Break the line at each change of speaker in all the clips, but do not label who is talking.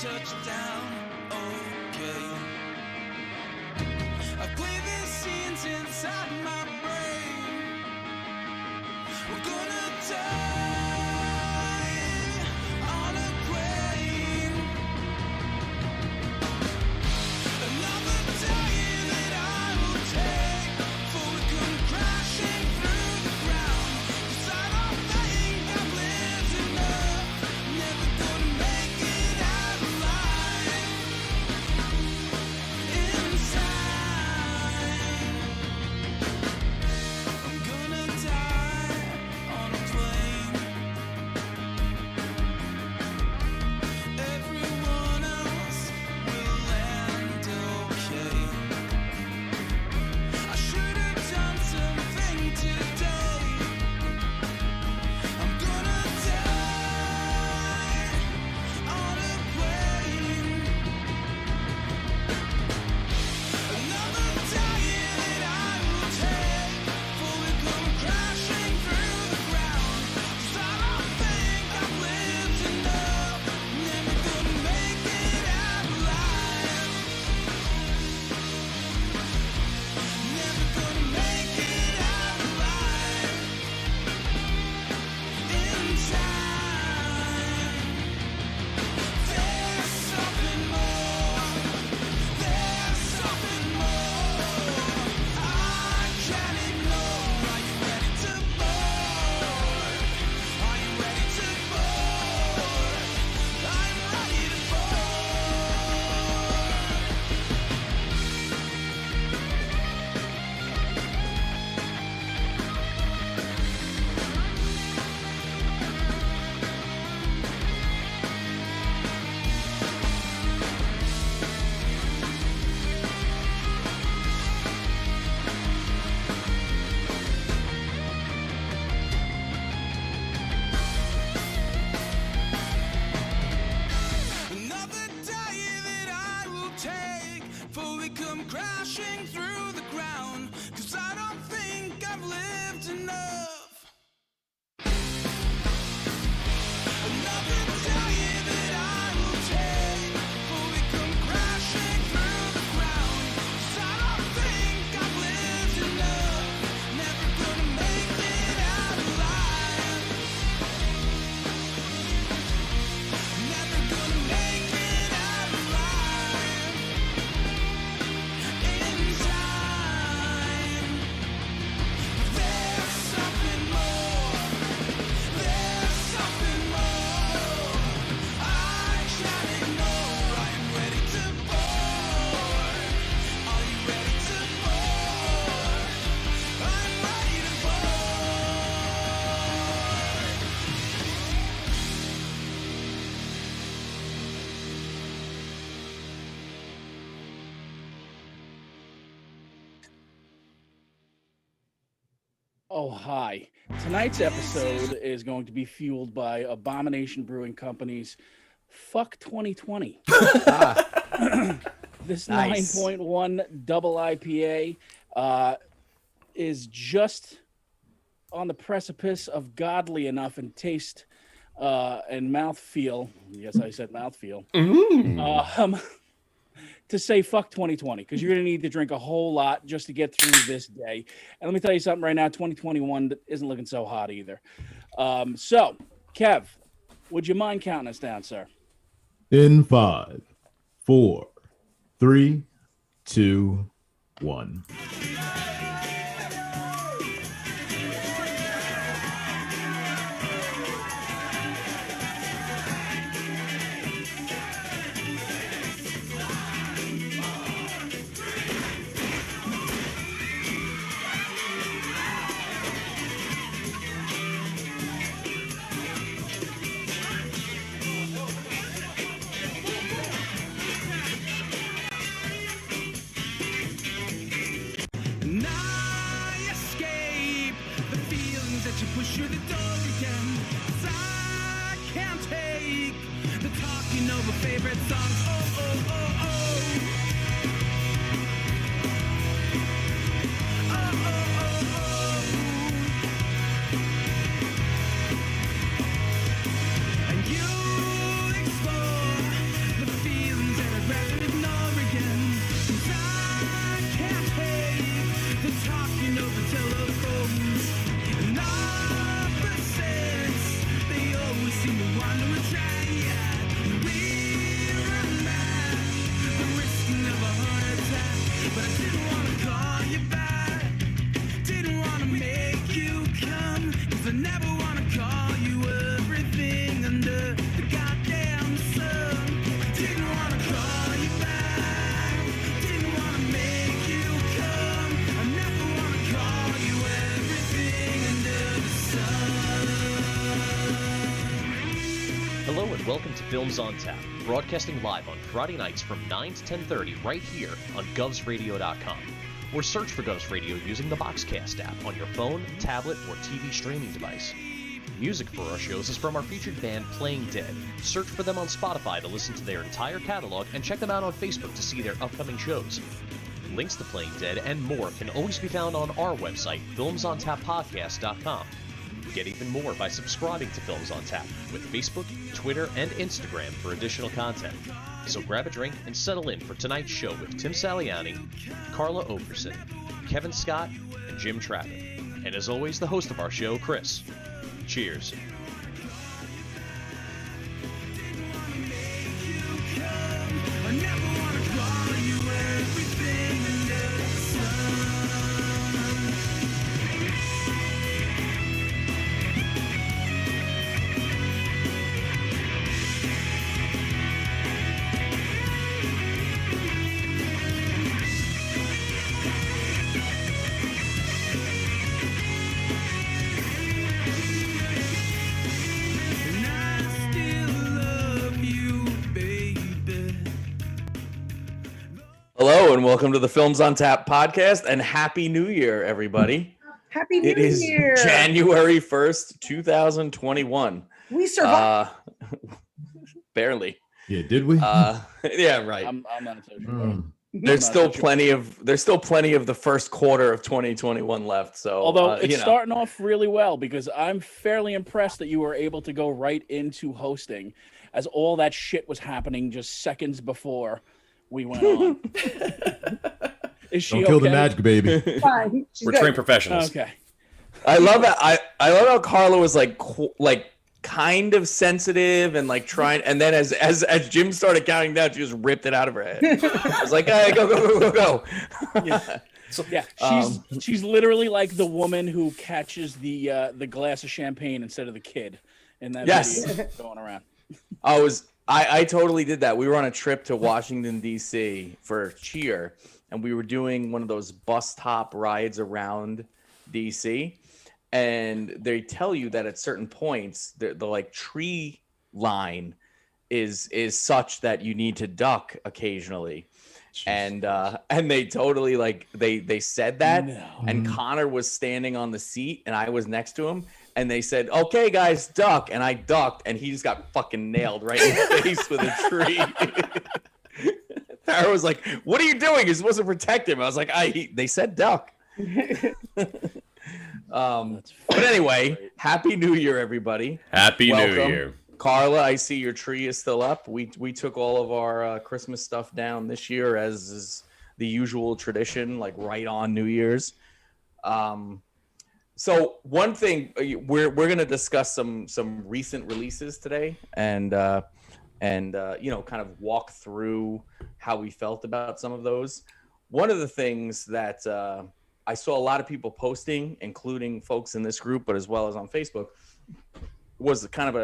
touchdown, okay. I play these scenes inside my brain. We're gonna die on a plane. Another day that I will take, before we come crashing through the ground. 'Cause I don't think I've lived enough, never gonna make it out alive. Inside, I'm gonna die on a plane. Everyone else will land okay. I should have done something today. I'm gonna die on a plane. Another day that I will take, before we come crashing through the ground. 'Cause I don't think I've lived enough, never gonna make it out alive. Never gonna make it out alive. Inside, there's something more. There's something more I can't ignore. Are you ready to board? Are you ready to board? I'm ready to Another day that I will take, before we come crashing through the ground. 'Cause I don't think I've lived enough. Another day that I will take, before we come crashing through the ground. 'Cause I don't think I've lived enough, never gonna make it out alive. Never gonna make it out alive. Inside, there's something more. There's something more I can't ignore. I'm ready to board. Are you ready to board? I'm ready to board.
Oh, hi. Tonight's episode is going to be fueled by Abomination Brewing Company's Fuck 2020. This
Nice.
9.1 double IPA is just on the precipice of godly enough in taste and mouthfeel. Yes, I said mouthfeel. To say fuck 2020, because you're going to need to drink a whole lot just to get through this day. And let me tell you something right now, 2021 isn't looking so hot either. So, Kev, would you mind counting us down, sir?
In 5, 4, 3, 2, 1.
And I escape the feelings that you push through the door again. 'Cause I can't take the talking over favorite songs. Oh, oh, oh, oh. Oh, oh, oh, oh. And you explore the talking over telephones. And opposites, they always seem to want to attack. We're unmatched, the risking of a heart attack. But I didn't want to call you back, didn't want to make you come, 'cause I never want to call you everything under the goddamn sun. Didn't want to call you back, didn't want to make you come, I never want to call you everything under the sun.
Hello and welcome to Films on Tap, broadcasting live on Friday nights from 9 to 10:30 right here on govsradio.com. Or search for Govs Radio using the Boxcast app on your phone, tablet, or TV streaming device. Music for our shows is from our featured band Playing Dead. Search for them on Spotify to listen to their entire catalog and check them out on Facebook to see their upcoming shows. Links to Playing Dead and more can always be found on our website, filmsontappodcast.com. Get even more by subscribing to Films on Tap with Facebook, Twitter, and Instagram for additional content. So grab a drink and settle in for tonight's show with Tim Saliani, Carla Oberson, Kevin Scott, and Jim Trappin. And as always, the host of our show, Chris. Cheers.
I never want to call you everything under the sun. And I still love you, baby.
Hello and welcome to the Films on Tap podcast and Happy New Year, everybody.
Happy New
It is
Year.
January 1st, 2021.
We survived.
Barely.
Yeah, did we?
Yeah, right.
I'm not so sure.
There's still plenty of the first quarter of 2021 left. So
Although it's starting off really well, because I'm fairly impressed that you were able to go right into hosting, as all that shit was happening just seconds before we went on. Is she
Don't kill the
okay?
magic, baby.
Fine. She's
We're
good.
trained professionals.
Okay.
I love that. I love how Carla was like kind of sensitive and like trying, and then as Jim started counting down, she just ripped it out of her head. I was like, hey, go.
Yeah. She's literally like the woman who catches the glass of champagne instead of the kid in that
Yes.
video going around.
I totally did that. We were on a trip to Washington, D.C. for cheer, and we were doing one of those bus top rides around D.C. And they tell you that at certain points, the like tree line is such that you need to duck occasionally. And they totally like they said that, and Connor was standing on the seat and I was next to him, and they said, okay guys, duck, and I ducked and he just got fucking nailed right in the face with a tree. Tara was like, what are you doing? You're supposed to protect him. I was like, they said duck. But anyway, Happy New Year, everybody.
Happy New
Welcome.
Year.
Carla, I see your tree is still up. We took all of our Christmas stuff down this year, as is the usual tradition, like right on New Year's. So one thing, we're gonna discuss some recent releases today, and kind of walk through how we felt about some of those. One of the things that I saw a lot of people posting, including folks in this group, but as well as on Facebook, was kind of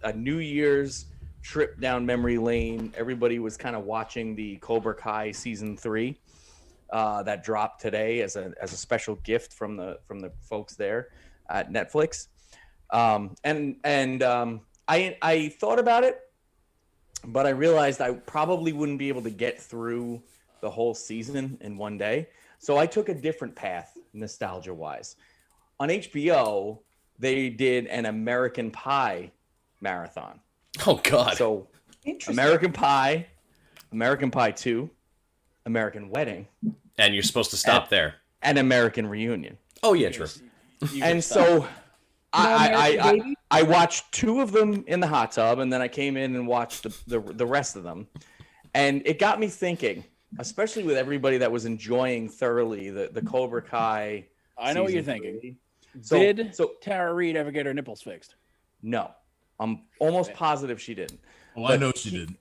a New Year's trip down memory lane. Everybody was kind of watching the Cobra Kai season 3 that dropped today as a special gift from the folks there at Netflix. I thought about it, but I realized I probably wouldn't be able to get through the whole season in one day. So I took a different path, nostalgia-wise. On HBO, they did an American Pie marathon.
Oh, God.
So American Pie 2, American Wedding,
And you're supposed to stop there.
and American Reunion.
Oh, yeah, true.
And so I watched 2 of them in the hot tub, and then I came in and watched the rest of them. And it got me thinking, especially with everybody that was enjoying thoroughly the Cobra Kai.
I know what you're
season
thinking.
3.
Did Tara Reid ever get her nipples fixed?
No, I'm almost positive she didn't.
Oh, I know she didn't.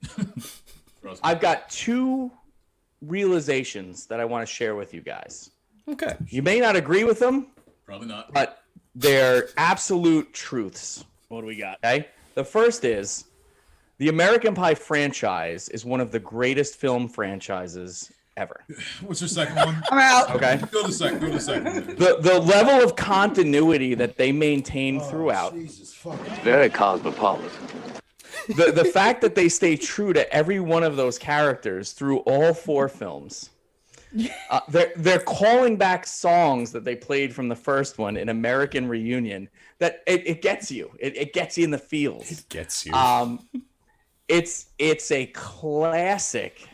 I've got 2 realizations that I want to share with you guys.
Okay.
You may not agree with them,
Probably not.
but they're absolute truths.
What do we got?
Okay. The first is the American Pie franchise is one of the greatest film franchises ever.
What's your second one?
I'm out.
Okay.
Go to the second.
The level of continuity that they maintain throughout.
Very cosmopolitan.
The fact that they stay true to every one of those characters through all 4 films. They're calling back songs that they played from the first one in American Reunion. That it gets you. It gets you in the feels.
It gets you.
It's a classic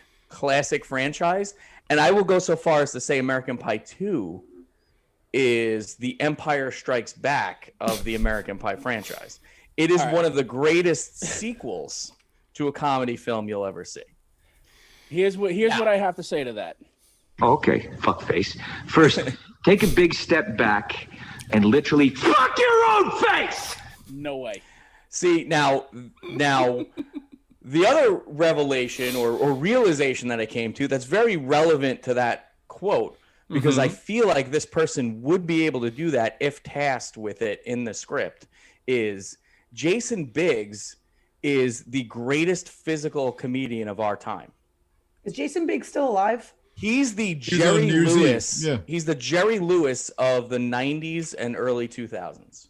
franchise, and I will go so far as to say American Pie 2 is the Empire Strikes Back of the American Pie franchise. It is one of the greatest sequels to a comedy film you'll ever see.
Here's what I have to say to that.
Okay, fuckface. First, take a big step back and literally fuck your own face!
No way.
See, now the other revelation or realization that I came to that's very relevant to that quote, because I feel like this person would be able to do that if tasked with it in the script, is Jason Biggs is the greatest physical comedian of our time.
Is Jason Biggs still alive?
He's the
on
Jerry
New Year's
Lewis.
Eve. Yeah.
He's the Jerry Lewis of the 90s and early 2000s.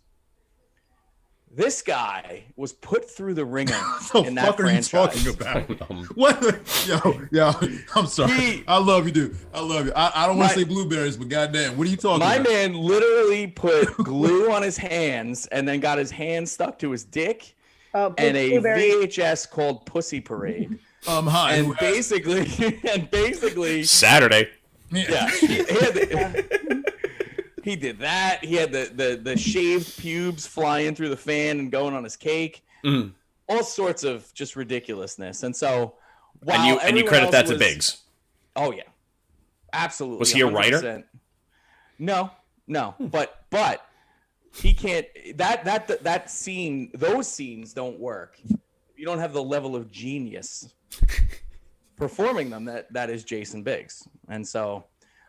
This guy was put through the ringer
What
in
the
that
fuck are you
franchise.
talking about? What? Yo, I'm sorry. I love you, dude. I love you. I don't want to say blueberries, but goddamn, what are you talking
My
about?
man literally put glue on his hands and then got his hand stuck to his dick and a VHS called Pussy Parade.
Hi.
And basically,
Saturday.
yeah, he did that. He had the shaved pubes flying through the fan and going on his cake. All sorts of just ridiculousness. And so, while
And you credit
everyone
that to
else
Biggs.
Oh yeah, absolutely.
Was he a writer?
100%. No, but he can't. That scene, those scenes don't work if you don't have the level of genius performing them that is Jason Biggs. And so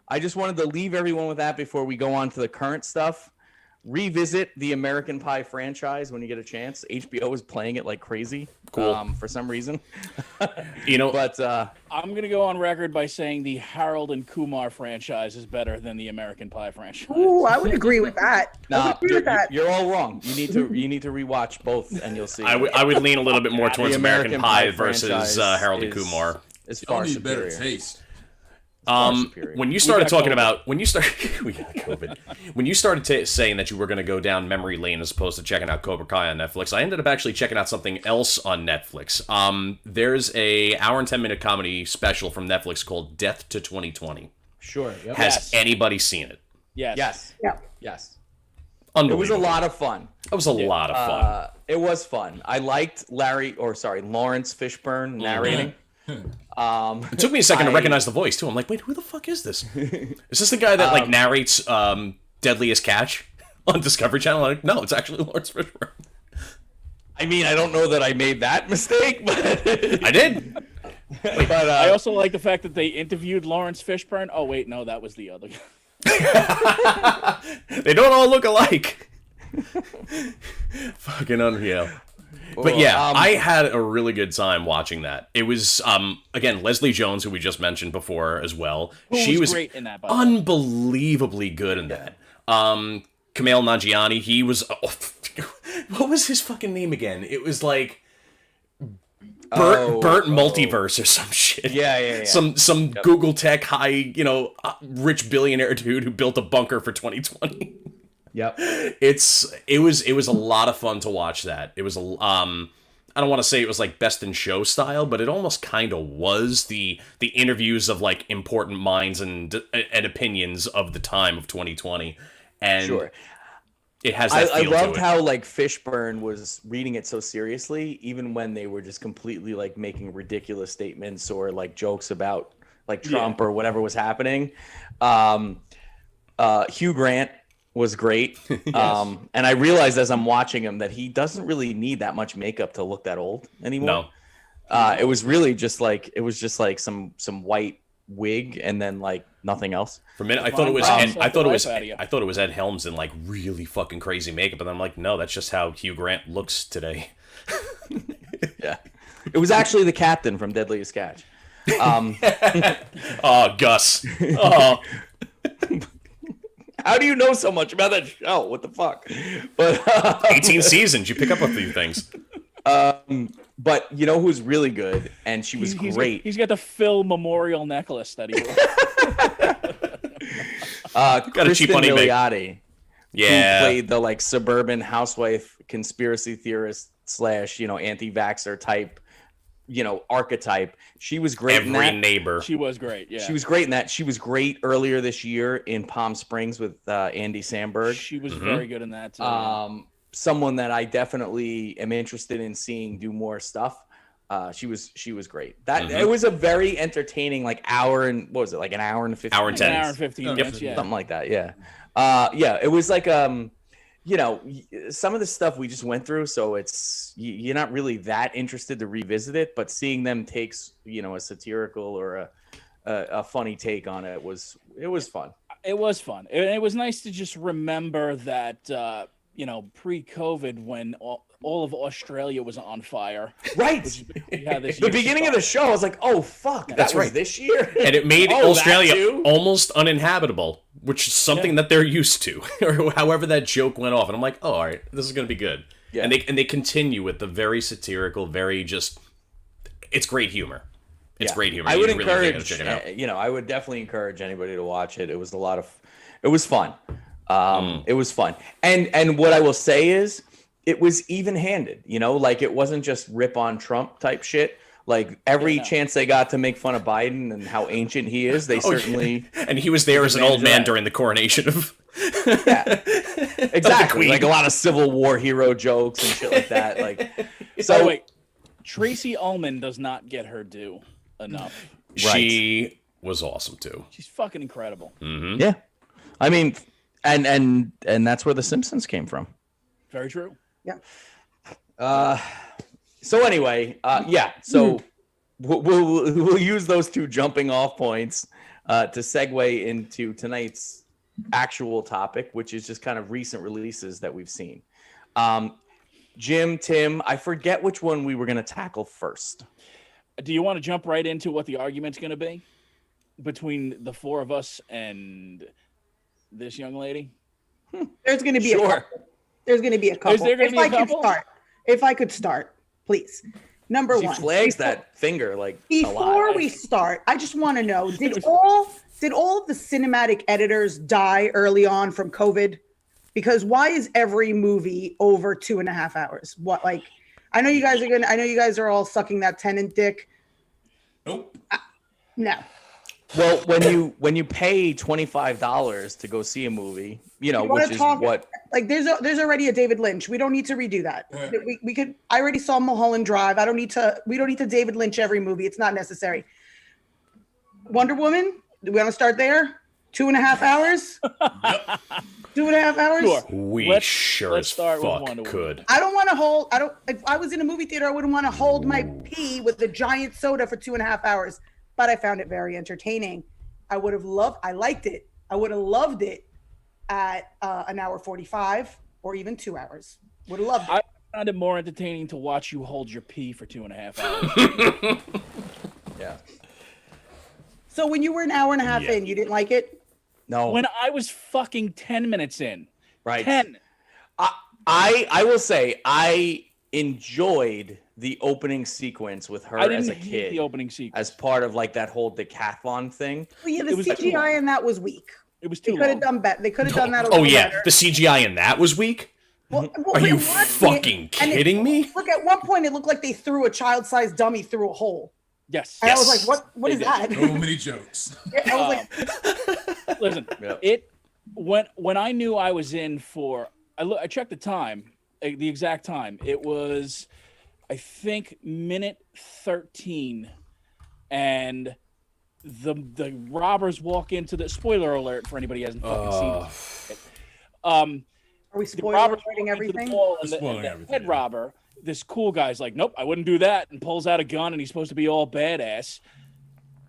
I just wanted to leave everyone with that before we go on to the current stuff. Revisit the American Pie franchise when you get a chance. HBO is playing it like crazy.
Cool.
For some reason.
But I'm going to go on record by saying the Harold and Kumar franchise is better than the American Pie franchise.
Ooh, I would agree with that.
Nah, you're all wrong. You need to rewatch both, and you'll see.
I would lean a little bit more towards
The
American Pie versus
franchise
Harold and Kumar.
Is
Y'all
far
need
superior.
better taste.
When you started talking
COVID.
about we got COVID. When you started saying that you were going to go down memory lane as opposed to checking out Cobra Kai on Netflix, I ended up actually checking out something else on Netflix. There's a hour and 10-minute comedy special from Netflix called Death to 2020.
Sure. Yep.
Has anybody seen it?
Yes.
Yes.
Yeah.
Yes. It
Unbelievable.
was a lot of fun.
It was a lot of fun.
It was fun. I liked Lawrence Fishburne narrating.
It took me a second to recognize the voice too. I'm like, wait, who the fuck is this? Is this the guy that like narrates Deadliest Catch on Discovery Channel? I'm like, no, it's actually Lawrence Fishburne.
I mean, I don't know that I made that mistake, but
I did.
but
I also like the fact that they interviewed Lawrence Fishburne. Oh, wait, no, that was the other guy.
They don't all look alike. Fucking unreal. But yeah, I had a really good time watching that. It was, again, Leslie Jones, who we just mentioned before as well.
She was great in that, by the way.
Unbelievably good in that. Kumail Nanjiani, he was... what was his fucking name again? It was like... Burt Multiverse or some shit.
Yeah.
Some Google Tech high, rich billionaire dude who built a bunker for 2020.
Yep.
It was a lot of fun to watch that. It was I don't want to say it was like best in show style, but it almost kind of was the interviews of like important minds and opinions of the time of 2020. And
Sure.
It has that
I
feel
loved
to it.
how like Fishburne was reading it so seriously, even when they were just completely like making ridiculous statements or like jokes about like Trump or whatever was happening. Hugh Grant was great. And I realized as I'm watching him that he doesn't really need that much makeup to look that old anymore.
No.
It was really just like some white wig and then like nothing else.
For a minute, I thought it was Ed Helms in like really fucking crazy makeup, and I'm like, no, that's just how Hugh Grant looks today.
Yeah, it was actually the captain from Deadliest Catch.
Oh, Gus. Oh.
How do you know so much about that show? What the fuck? But
18 seasons. You pick up a few things.
But you know who's really good, and she was great.
He's got the Phil Memorial necklace that he wore.
Got a cheap
Kristen
on eBay.
Milioti,
Yeah.
who played the like suburban housewife conspiracy theorist / anti-vaxxer type, archetype. She was great in
Every
that.
neighbor.
She was great. Yeah,
She was great in that. She was great earlier this year in Palm Springs with Andy Samberg.
She was very good in that too.
Someone that I definitely am interested in seeing do more stuff. She was great. That it was a very entertaining hour and what was it, like an hour and 15
Hour and 10.
An hour and 15 minutes. Yeah,
something like that. Yeah. It was like some of the stuff we just went through, so it's you're not really that interested to revisit it, but seeing them take a satirical or a funny take on it was fun.
It was fun. It was nice to just remember that pre-COVID when all of Australia was on fire.
Right.
We had this
The beginning of the show, I was like, oh fuck,
That's
that was
right.
this year.
And it made
Oh, that
Australia
too?
almost uninhabitable, which is something that they're used to, or however that joke went off. And I'm like, oh, all right, this is going to be good.
Yeah.
And they continue with the very satirical, very just, it's great humor. It's great humor.
I would
You really gotta
encourage,
check it out.
I would definitely encourage anybody to watch it. It was it was fun. It was fun. And what I will say is it was even handed, it wasn't just rip on Trump type shit. Like every chance they got to make fun of Biden and how ancient he is, they certainly.
And he was there as an old man during the coronation of.
Exactly. Like a lot of Civil War hero jokes and shit like that.
So wait, Tracy Ullman does not get her due enough.
She was awesome too.
She's fucking incredible.
Mm-hmm.
Yeah. I mean, and that's where the Simpsons came from.
Very true.
Yeah.
So anyway, So we'll use those two jumping off points to segue into tonight's actual topic, which is just kind of recent releases that we've seen. Jim, Tim, I forget which one we were going to tackle first.
Do you want to jump right into what the argument's going to be between the four of us and this young lady?
There's going to be a couple. There's going to be a couple.
Is there going to be a couple?
If I could start, please. Number
She
one.
flags that finger like
Before we start, I just want to know: did all of the cinematic editors die early on from COVID? Because why is every movie over 2.5 hours? What, like? I know you guys are all sucking that tenant dick.
Nope.
No.
Well, when you pay $25 to go see a movie, which is what
like there's already a David Lynch. We don't need to redo that. We could. I already saw Mulholland Drive. We don't need to David Lynch every movie. It's not necessary. Wonder Woman. Do we want to start there? 2.5 hours. 2.5 hours.
Sure.
We
Let's
sure as
start with
fuck
Wonder Woman.
could.
I don't want to hold. If I was in a movie theater, I wouldn't want to hold my pee with a giant soda for 2.5 hours. But I found it very entertaining. I liked it. I would have loved it at an hour 45 or even 2 hours. Would have loved it.
I found it more entertaining to watch you hold your pee for 2.5 hours.
Yeah.
So when you were an hour and a half in, you didn't like it?
No.
When I was fucking 10 minutes in.
Right.
10.
I will say I enjoyed the opening sequence with her
I didn't
as a
hate
kid
the opening sequence.
as part of like that whole decathlon thing.
Well, yeah, the
It was too
CGI
long.
in that was weak.
It was
They
too
could have
long.
done better. They could have done that a
Oh
little
yeah,
better.
the CGI in that was weak.
Well,
Are
we
you
watched it,
fucking
and
kidding me?
Look, at one point it looked like they threw a child-sized dummy through a hole.
Yes.
And I was
Yes.
like, what is
They
that?
So many jokes.
I was like,
Listen,
Yeah.
when I knew I was in for, I checked the time, the exact time. It was, I think, minute 13, and the robbers walk into the spoiler alert for anybody who hasn't fucking seen it.
Are we
The
spoiler
robbers
alerting
walk into the
everything?
mall, and
Spoiling
the
everything,
head
yeah.
robber, this cool guy's like, nope, I wouldn't do that, and pulls out a gun, and he's supposed to be all badass.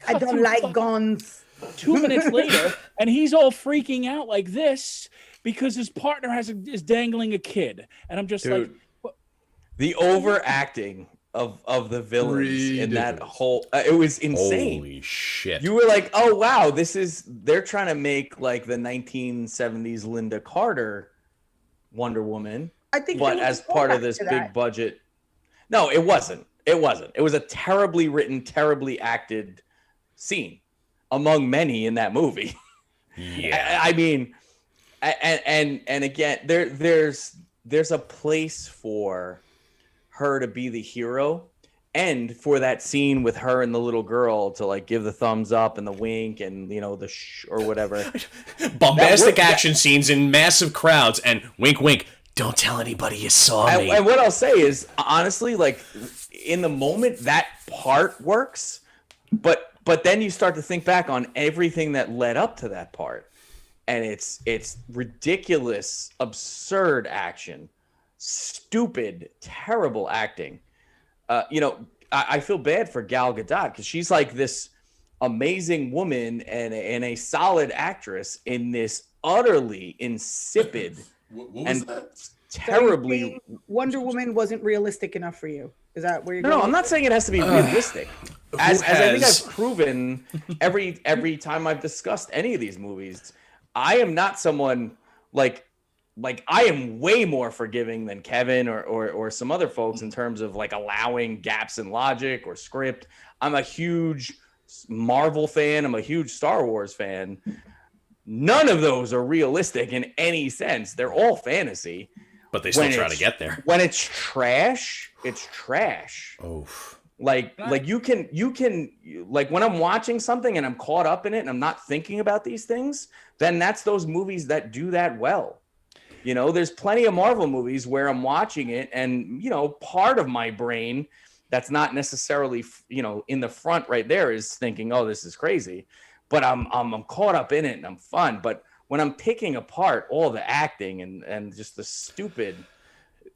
I
Cut
don't
to
like
fucking
guns.
2 minutes later, and he's all freaking out like this because his partner is dangling a kid, and I'm just like,
Dude, the overacting of the villains in that
Ridiculous.
whole it was insane.
Holy shit.
You were like, oh wow, they're trying to make like the 1970s Linda Carter Wonder Woman,
I think
but
there was
as
a
part of
callback
this
to
big
that.
budget. No, it wasn't. It was a terribly written, terribly acted scene among many in that movie.
Yeah.
I mean, and again, there's a place for her to be the hero, and for that scene with her and the little girl to like give the thumbs up and the wink and the or whatever.
Bombastic action scenes in massive crowds and wink, wink. Don't tell anybody you saw me.
And what I'll say is, honestly, like in the moment, that part works, but then you start to think back on everything that led up to that part, and it's ridiculous, absurd action, stupid, terrible acting. I feel bad for Gal Gadot because she's like this amazing woman and a solid actress in this utterly insipid
What was
and
that?
terribly.
Wonder Woman wasn't realistic enough for you. Is that where you're
No,
going?
I'm not saying it has to be realistic. As I think
has-
I've proven every time I've discussed any of these movies, I am not someone like I am way more forgiving than Kevin or some other folks in terms of like allowing gaps in logic or script. I'm a huge Marvel fan. I'm a huge Star Wars fan. None of those are realistic in any sense. They're all fantasy.
But they still
When
try to
it's-
get there.
When it's trash, it's trash.
Oh.
Like you can like when I'm watching something and I'm caught up in it and I'm not thinking about these things, then that's those movies that do that well. There's plenty of Marvel movies where I'm watching it and part of my brain that's not necessarily in the front right there is thinking, oh, this is crazy, but I'm caught up in it and I'm fun. But when I'm picking apart all the acting and just the stupid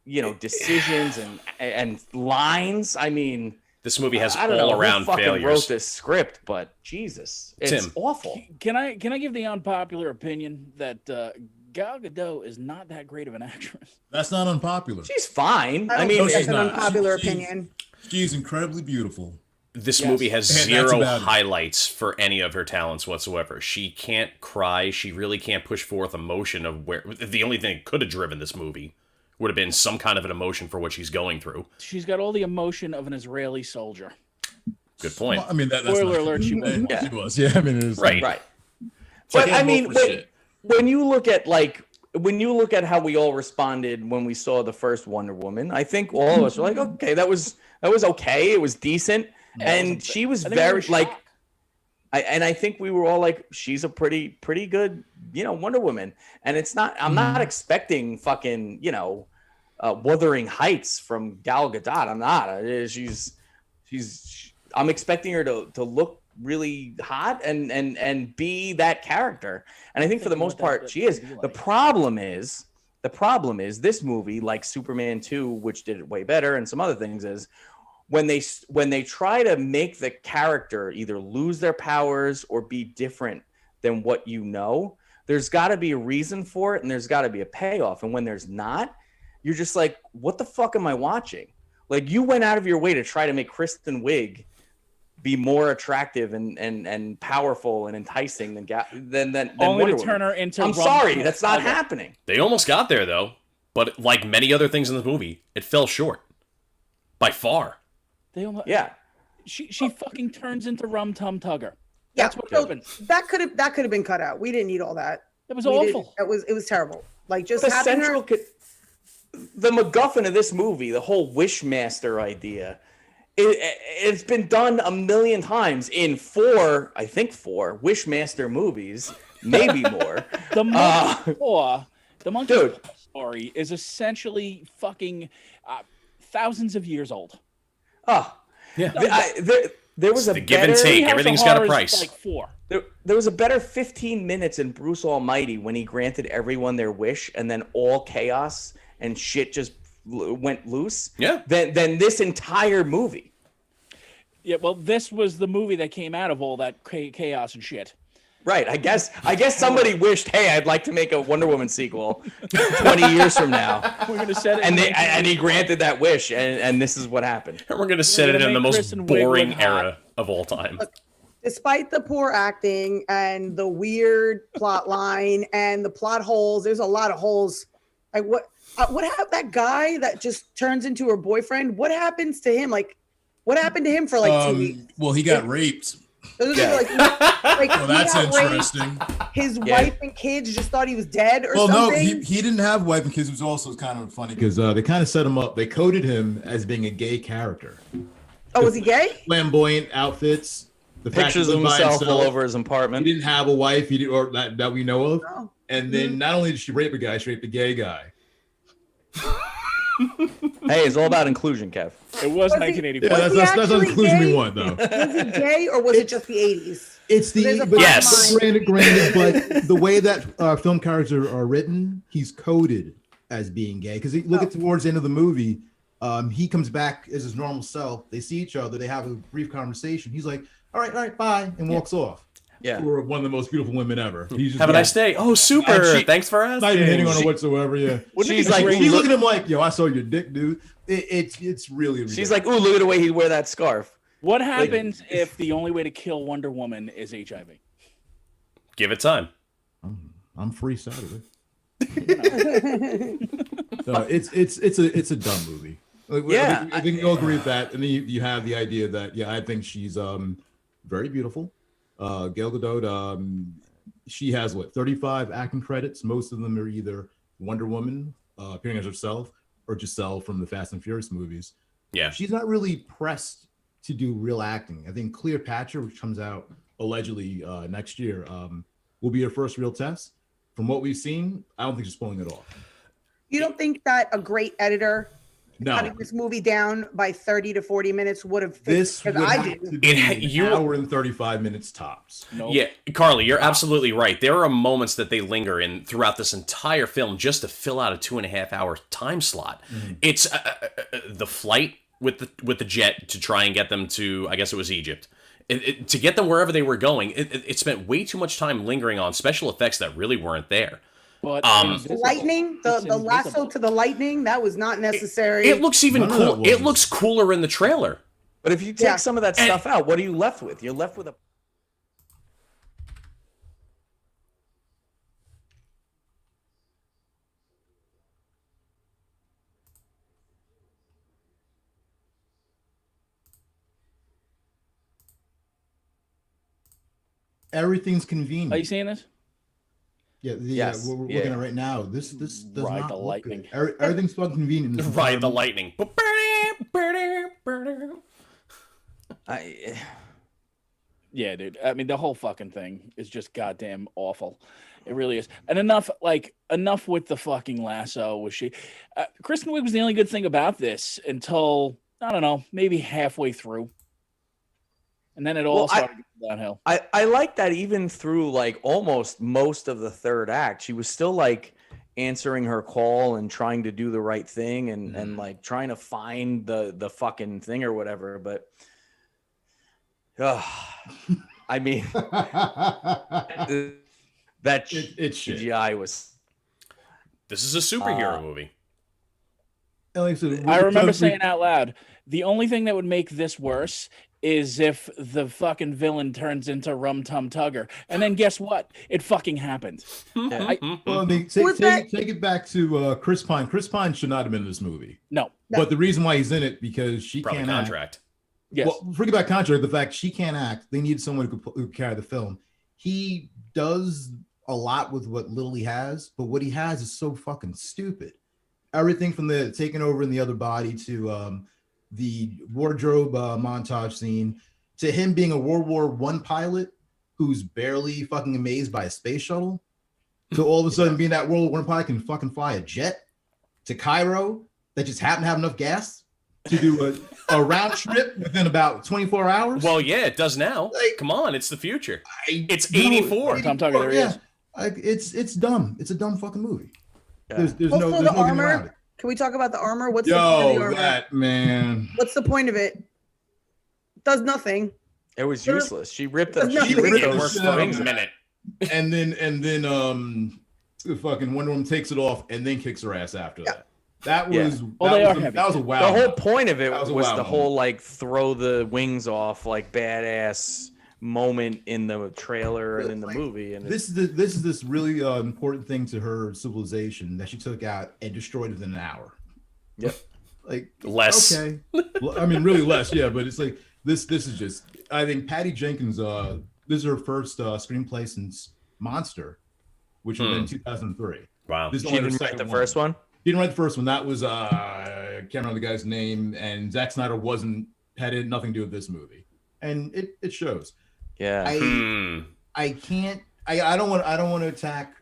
decisions and lines, I mean,
This movie has
I don't know
all
who
around
fucking
failures.
wrote this script, but Jesus, it's
Tim.
awful.
Can I give the unpopular opinion that Gal Gadot is not that great of an actress?
That's not unpopular.
She's fine.
I
I
don't
mean,
think that's
she's
an
not.
unpopular
She's-
opinion.
She's incredibly beautiful.
This
Yes.
movie has
And that's
zero
about it.
highlights for any of her talents whatsoever. She can't cry. She really can't push forth emotion of where the only thing that could have driven this movie would have been some kind of an emotion for what she's going through.
She's got all the emotion of an Israeli soldier.
Good point.
Well, I mean, that's
Spoiler
not
alert, she was.
Yeah.
She was. Yeah, I mean, it was
Right.
right.
She
But
can't
I
vote
mean,
for shit.
when you look at how we all responded when we saw the first Wonder Woman, I think all of us were like, okay, that was okay. It was decent, and she was
I think we
very
were
like.
shocked.
I think we were all like, she's a pretty good, Wonder Woman. And it's not, I'm not expecting fucking, Wuthering Heights from Gal Gadot. I'm not. I'm expecting her to look really hot and be that character. And I think for the most part, she is. The problem is this movie, like Superman 2, which did it way better, and some other things, is when they try to make the character either lose their powers or be different than what there's got to be a reason for it and there's got to be a payoff. And when there's not, you're just like, what the fuck am I watching? Like, you went out of your way to try to make Kristen Wiig be more attractive and powerful and enticing than
Only
Wonder
to turn
Woman.
her into.
I'm
Rum
sorry,
Tum
that's not
Tugger.
happening.
They almost got there, though. But like many other things in the movie, it fell short. By far.
They almost,
Yeah.
She fucking turns into Rum Tum Tugger.
Yeah,
That's what
so
happened.
that could have been cut out. We didn't need all that.
It was
We didn't-
awful.
It was terrible. Like just
The
having
central, the MacGuffin of this movie, the whole Wishmaster idea, it's been done a million times in four Wishmaster movies, maybe more.
The Monkey Paw,
Dude.
Paw story is essentially fucking thousands of years old.
Oh,
Yeah.
There was
It's
a
the give and
better,
take.
House of
Everything's got a
Horrors,
price.
Like 4.
there was a better 15 minutes in Bruce Almighty when he granted everyone their wish, and then all chaos and shit just went loose.
Yeah.
Than this entire movie.
Yeah, well, this was the movie that came out of all that chaos and shit.
Right. I guess somebody wished, hey, I'd like to make a Wonder Woman sequel 20 years from now.
We're gonna set it.
And he granted that wish, and this is what happened.
And we're going to set it
gonna
in the
make
most
Kristen Wiig
boring
look hot.
era of all time.
Despite the poor acting and the weird plot line and the plot holes, there's a lot of holes. Like what happened? That guy that just turns into her boyfriend. What happens to him? Like, what happened to him for like 2 weeks?
Well, he got raped.
Like,
Well, that's
he got raped.
interesting.
His wife and kids just thought he was dead or
Well,
something.
no, he didn't have wife and kids. It was also kind of funny because they kind of set him up. They coded him as being a gay character.
Oh, was he gay?
Flamboyant outfits. The fact
Pictures
that
of
he by
himself all over his
He
apartment.
didn't have a wife. He did, or that we know of.
Oh.
And then not only did she rape a guy, she raped a gay guy.
Hey, it's all about inclusion, Kev.
It was
he-
1984.
Yeah,
Was
that's
he
the
actually
inclusion
gay?
we want, though.
Was he gay or was it just the 80s?
It's
There's a
but
fine
Yes.
line.
granted, but the way that film characters are written, he's coded as being gay. Because look at towards the end of the movie, he comes back as his normal self. They see each other. They have a brief conversation. He's like, all right, bye, and walks off.
Yeah.
For one of the most beautiful women ever. He's just
Have a nice day. Oh, super.
And she-
Thanks for
not even hitting on her
asking.
whatsoever. Yeah.
She's like,
She's
"Ooh,
looking at him like, yo, I saw your dick, dude. It's really ridiculous.
she's like, ooh, look at the way he'd wear that scarf.
What happens if the only way to kill Wonder Woman is HIV?
Give it time.
I'm free Saturday. No, it's a dumb movie. Like,
Yeah.
I think you'll agree with that. And then you have the idea that I think she's very beautiful. Gal Gadot, she has 35 acting credits. Most of them are either Wonder Woman appearing as herself or Giselle from the Fast and Furious movies.
Yeah.
She's not really pressed to do real acting. I think Cleopatra, which comes out allegedly next year, will be her first real test. From what we've seen, I don't think she's pulling it off.
You don't think that a great editor
No,
cutting this movie down by 30 to 40 minutes would have
this
fixed
would
because I
have
do.
to be
You-
an hour and 35 minutes tops.
No.
Yeah, Carly, you're absolutely right. There are moments that they linger in throughout this entire film just to fill out a 2.5-hour time slot. It's the flight with the jet to try and get them to, I guess it was Egypt. To get them wherever they were going, it spent way too much time lingering on special effects that really weren't there.
But
Lightning, the lasso to the lightning, that was not necessary.
It looks even
None of
cool.
that
It
was.
looks cooler in the trailer.
But if you take
Yeah.
some of that stuff out, what are you left with? You're left with a
Everything's
are you
convenient.
seeing this?
Yeah,
Yes,
we're
yeah.
looking at right now. This does
Ride
not
the
look
lightning.
good. Everything's fucking convenient. in this
Ride the
environment.
lightning.
Yeah, dude. I mean, the whole fucking thing is just goddamn awful. It really is. And enough with the fucking lasso. Was she? Kristen Wiig was the only good thing about this until I don't know, maybe halfway through, and then it all
Well,
started going downhill.
I like that even through like almost most of the third act, she was still like answering her call and trying to do the right thing and like trying to find the fucking thing or whatever. But I mean, that
It's shit.
CGI was.
This is a superhero movie.
And like I said,
I remember saying out loud, the only thing that would make this worse is if the fucking villain turns into Rum Tum Tugger. And then guess what? It fucking happened.
Well, take it back to Chris Pine. Chris Pine should not have been in this movie.
No.
But the reason why he's in it because she
Probably
can't act.
contract.
Yes.
Well, forget about contract. The fact she can't act, they need someone who could carry the film. He does a lot with what little he has, but what he has is so fucking stupid. Everything from the taking over in the other body to the wardrobe montage scene to him being a World War I pilot who's barely fucking amazed by a space shuttle to all of a sudden being that World War I pilot can fucking fly a jet to Cairo that just happened to have enough gas. to do a round trip within about 24 hours.
Well, yeah, it does now.
Like-
Come on, it's the future. It's
No,
84.
Tom Tucker, there he is.
It's dumb. It's a dumb fucking movie.
Yeah.
There's
Also,
no
the
getting around
armor.
it.
Can we talk about the armor? What's the point of the
Yo,
armor?
that man.
What's the point of it? Does nothing.
It was useless. She ripped the
No,
she
it
ripped the
works
worst
for a
wings.
minute.
And then the fucking Wonder Woman takes it off and then kicks her ass after that. That
Yeah.
was
Well,
that
they
was
are
a,
heavy.
that was a wow.
The whole
moment.
point of it
That
was,
was a wow
the
moment.
whole like throw the wings off like badass moment in the trailer and in the
Like,
movie. And
This is this really important thing to her civilization that she took out and destroyed within an hour.
Yep.
Like
Less.
Okay. Well, I mean, really less. Yeah, but it's like this is just. I think Patty Jenkins. This is her first screenplay since Monster, which was in 2003.
Wow.
This is
she
only her
didn't write
second
the first one.
She didn't write the first one. That was I can't remember the guy's name, and Zack Snyder had nothing to do with this movie, and it shows.
Yeah.
I can't. I don't want to attack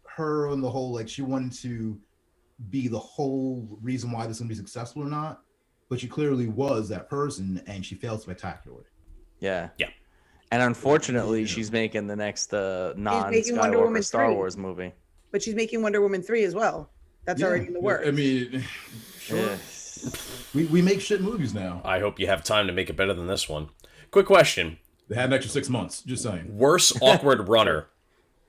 her on the whole. Like she wanted to be the whole reason why this is gonna be successful or not, but she clearly was that person, and she failed spectacularly.
Yeah.
Yeah.
And unfortunately, she's making the next
Wonder
non-Skywalker
Woman
Star
3.
Wars movie.
But she's making Wonder Woman 3 as well. That's already in the works.
I mean, sure.
Yeah.
We make shit movies now.
I hope you have time to make it better than this one. Quick question.
They had an extra 6 months. Just saying.
Worst awkward runner,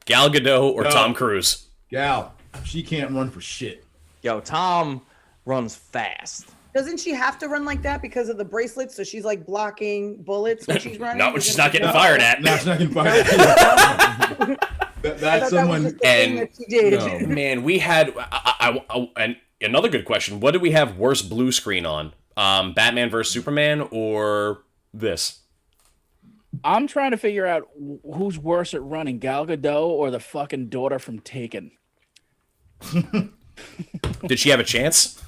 Gal Gadot or
No.
Tom Cruise?
Gal, she can't run for shit.
Yo, Tom runs fast.
Doesn't she have to run like that because of the bracelets? So she's like blocking bullets when she's running?
Not when she's not getting fired at.
No, she's not getting fired.
I
That's
thought
someone.
that was just the thing
and-
that she did.
No.
Man, we had and another good question. What did we have worst blue screen on? Batman vs Superman or this?
I'm trying to figure out who's worse at running, Gal Gadot or the fucking daughter from Taken.
Did she have a chance?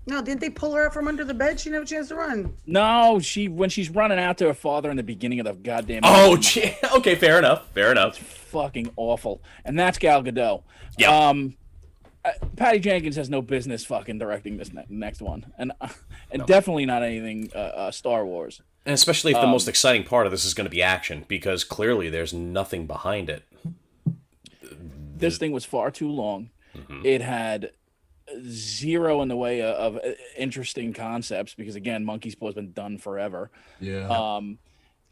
No, didn't they pull her out from under the bed? She didn't have a chance to run.
No, when she's running out to her father in the beginning of the goddamn
Oh,
movie,
gee. Okay, fair enough. Fair enough.
fucking awful. And that's Gal Gadot.
Yeah.
Patty Jenkins has no business fucking directing this next one, and definitely not anything Star Wars.
And especially if the most exciting part of this is going to be action, because clearly there's nothing behind it.
This thing was far too long. It had zero in the way of interesting concepts because again, Monkey's Paw's been done forever.
Yeah.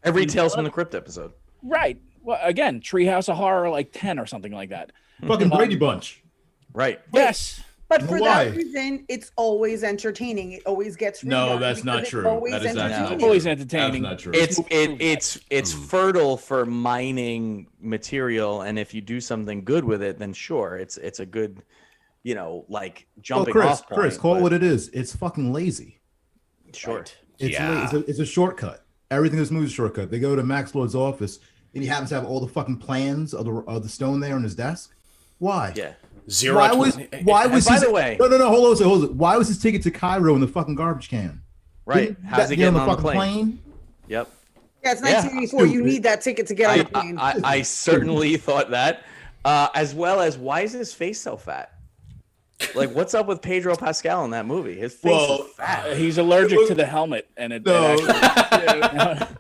Every Tales from the Crypt episode.
Right. Well, again, Treehouse of Horror like 10 or something like that.
Fucking Brady Bunch.
Right.
Yes.
But for
Why?
that reason, it's always entertaining. It always gets
No,
redone
that's not
because it's
true.
always
That is not true.
entertaining.
Always
That's
entertaining.
not true.
It's fertile for mining material, and if you do something good with it, then sure, it's a good, like jumping off point.
Chris, call it
but
what it is. It's fucking lazy.
Sure.
It's a shortcut. Everything in this movie is a shortcut. They go to Max Lord's office, and he happens to have all the fucking plans of the stone there on his desk. Why?
Yeah.
Zero.
Why was
And
by
by the way-
no, hold on. Why was his ticket to Cairo in the fucking garbage can?
Right.
Didn't
How's
that
he
get
getting
on
on
the
the
fucking
plane?
plane?
Yep.
Yeah, it's
Yeah.
1984. You need that ticket to get on the plane.
I certainly thought that, as well as why is his face so fat? Like, what's up with Pedro Pascal in that movie? His face is fat.
He's allergic to the helmet, and it
No.
actually,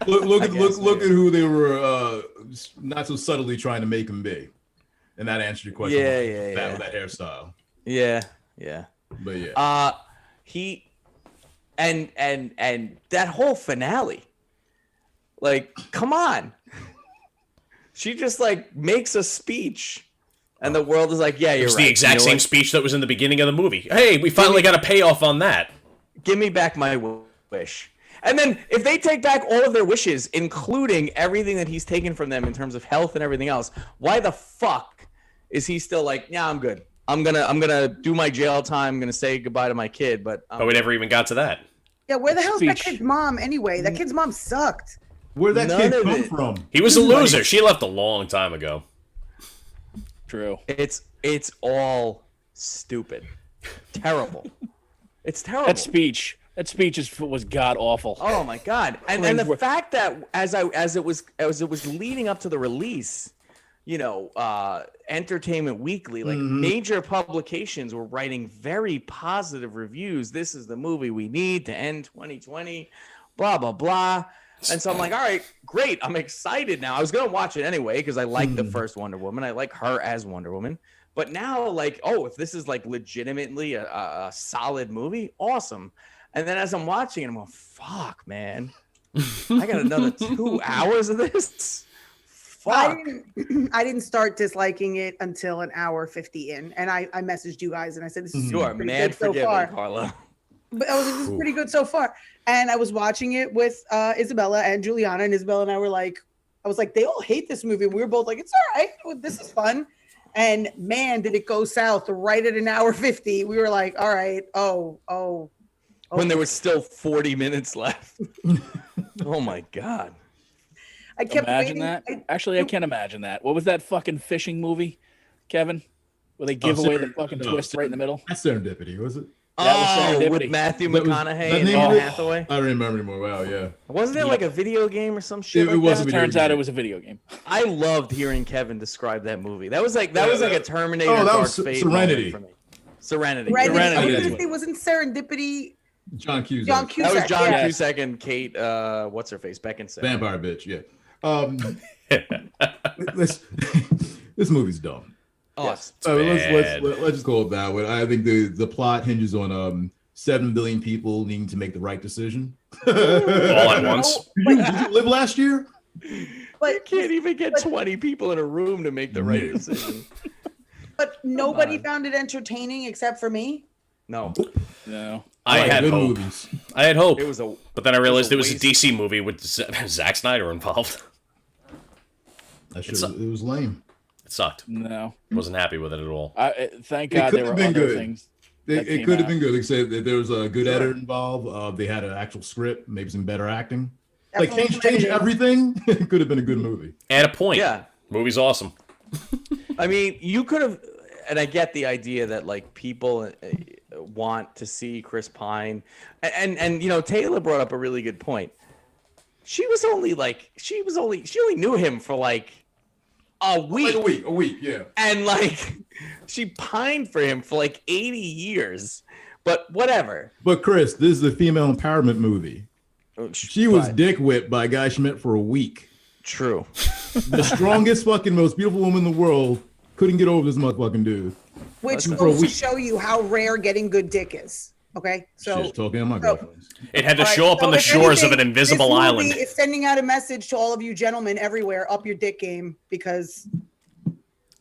Look at
guess,
at who they were not so subtly trying to make him be, and that answered your question.
Yeah.
With that hairstyle.
Yeah.
But yeah,
He and that whole finale. Like, come on. She just like makes a speech, and the world is like, yeah, you're
It's
right.
the exact
You know
same
what?
speech that was in the beginning of the movie. Hey, we finally got a payoff on that.
Give me back my wish. And then if they take back all of their wishes, including everything that he's taken from them in terms of health and everything else, why the fuck is he still like, yeah, I'm good. I'm gonna do my jail time. I'm gonna say goodbye to my kid, but
But we never even got to that.
Yeah, where the hell's that
Speech.
kid's mom anyway? That kid's mom sucked.
where'd that
none
kid
of
come
it.
from?
He was a loser. She left a long time ago.
true.
it's all stupid, terrible. It's terrible.
That speech was god awful.
Oh my god! And the
Cringeworthy.
fact that as it was leading up to the release, Entertainment Weekly, like major publications were writing very positive reviews. This is the movie we need to end 2020, blah, blah, blah. And so I'm like, all right, great. I'm excited now. I was going to watch it anyway because I like the first Wonder Woman. I like her as Wonder Woman. But now, like, oh, if this is like legitimately a solid movie, awesome. And then as I'm watching it, I'm going, fuck, man. I got another 2 hours of this. Fuck.
I didn't start disliking it until an hour 50 in. And I messaged you guys and I said, this is
You are
pretty
mad
good so
forgiving,
far.
Carla.
But I was like, this is pretty good so far. And I was watching it with Isabella and Juliana, and Isabella and I were like, I was like, they all hate this movie. And we were both like, it's all right. This is fun. And man, did it go south right at an hour 50. We were like, all right. Oh.
When there was still 40 minutes left. Oh my God.
I kept
Imagine
waiting.
that. Actually, I can't imagine that. What was that fucking fishing movie, Kevin? Where they give away the fucking twist right in the middle?
That's Serendipity, was it?
That was
with
Serendipity.
Matthew
That was-
McConaughey
that
and
name
Anne
of it?
Hathaway.
I don't remember anymore. Wow, yeah.
Wasn't it like a video game or some shit?
It
like
was
that?
a video
Turns out
game.
it was a video game.
I loved hearing Kevin describe that movie. That was like a Terminator.
Oh, that
Dark
was
Fate
Serenity.
moment for me. Serenity.
Serenity.
Serenity.
I was
That's
gonna
what-
say, wasn't Serendipity
John Cusack.
John Cusack?
That was John
yeah.
Cusack and Kate. What's her face? Beckinsale.
Vampire bitch, yeah. This movie's dumb.
Oh,
It's
Let's
bad.
just go with that one. I think the plot hinges on 7 billion people needing to make the right decision.
All at once.
Did you live last year?
But
you can't even get 20 people in a room to make the right
Yeah.
decision.
But nobody
on.
found it entertaining except for me.
No,
No.
I
like
had
good
hope.
movies.
I had hope.
it was a.
But then I realized it was a
waste.
DC movie with Zack Snyder involved.
It was lame.
It sucked.
No.
Wasn't happy with it at all.
Thank
It
God
could
there
have
were
been
other
good.
things.
It
that came
could have
out.
been good. They said that there was a good editor involved. They had an actual script, maybe some better acting. Like
Definitely
change
editing.
everything. It could have been a good movie.
And a point.
Yeah.
Movie's awesome.
I mean, you could have, and I get the idea that like people want to see Chris Pine, and Taylor brought up a really good point. She only knew him for like a week,
A week, yeah.
and like she pined for him for like 80 years. But whatever.
But Chris, this is a female empowerment movie. She was
But-
dick whipped by a guy she met for a week.
True.
The strongest fucking, most beautiful woman in the world couldn't get over this motherfucking dude.
Which
For a
goes to
week.
show you how rare getting good dick is. Okay, so
She's talking to my girlfriends.
It had to
all right,
show up
so
on the
if
shores of an
anything,
invisible
this movie
island.
is sending out a message to all of you gentlemen everywhere: up your dick game, because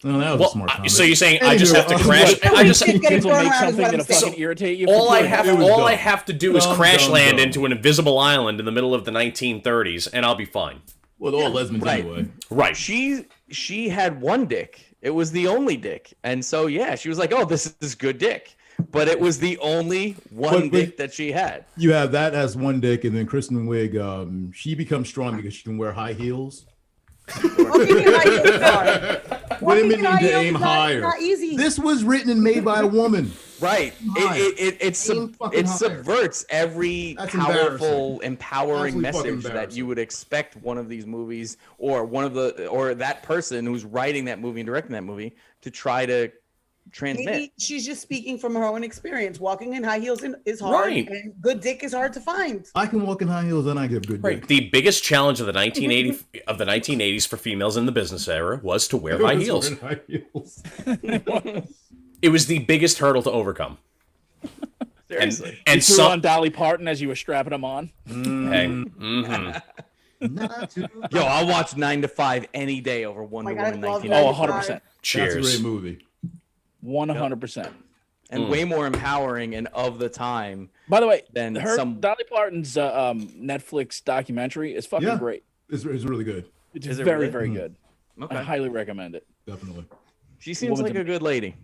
No, that was a
Well,
smart comment.
so you're saying I just have to crash?
What?
I just
Shit getting
People
thrown
make
around is
something
what I'm
that'll
saying.
fucking irritate you.
all I
for
have
It was
all
dumb.
I have to do is
Dumb,
crash
dumb,
land
dumb.
into an invisible island in the middle of the 1930s, and I'll be fine.
Well, they're all lesbians
Right.
anyway.
Right.
She had one dick. It was the only dick. And so yeah, she was like, "Oh, this is good dick." But it was the only one
But-
dick that she had.
You have that as one dick, and then Kristen Wiig, she becomes strong because she can wear high heels.
Walking in high heels is hard. Walking
Women
in
need
high
to
heels
aim
is not-
higher.
Not easy.
This was written and made by a woman.
Right.
Higher. Aim fucking
It
higher.
subverts every
That's
powerful, empowering
Absolutely fucking
message that
embarrassing.
you would expect one of these movies or that person who's writing that movie and directing that movie to try to transmit.
Maybe she's just speaking from her own experience. Walking in high heels is hard,
Right.
and good dick is hard to find.
I can walk in high heels and I get good dick.
The biggest challenge of the 1980s for females in the business era was to wear high heels.
High heels.
It was the biggest hurdle to overcome.
Seriously.
You
And
threw
some
on Dolly Parton as you were strapping them on.
hey, mhm.
Not too-
Yo, I'll watch 9 to 5 any day over Wonder
my God, I
Woman
love
1990.
Oh,
95.
100%.
That's a
Cheers.
great movie.
100%.
And way more empowering and of the time.
By the way,
Then
her
some-
Dolly Parton's Netflix documentary is fucking
Yeah.
great.
It's really good.
It's
Is it
very,
really?
very good.
Okay.
I highly recommend it.
Definitely.
She seems
Woman's
like a good lady.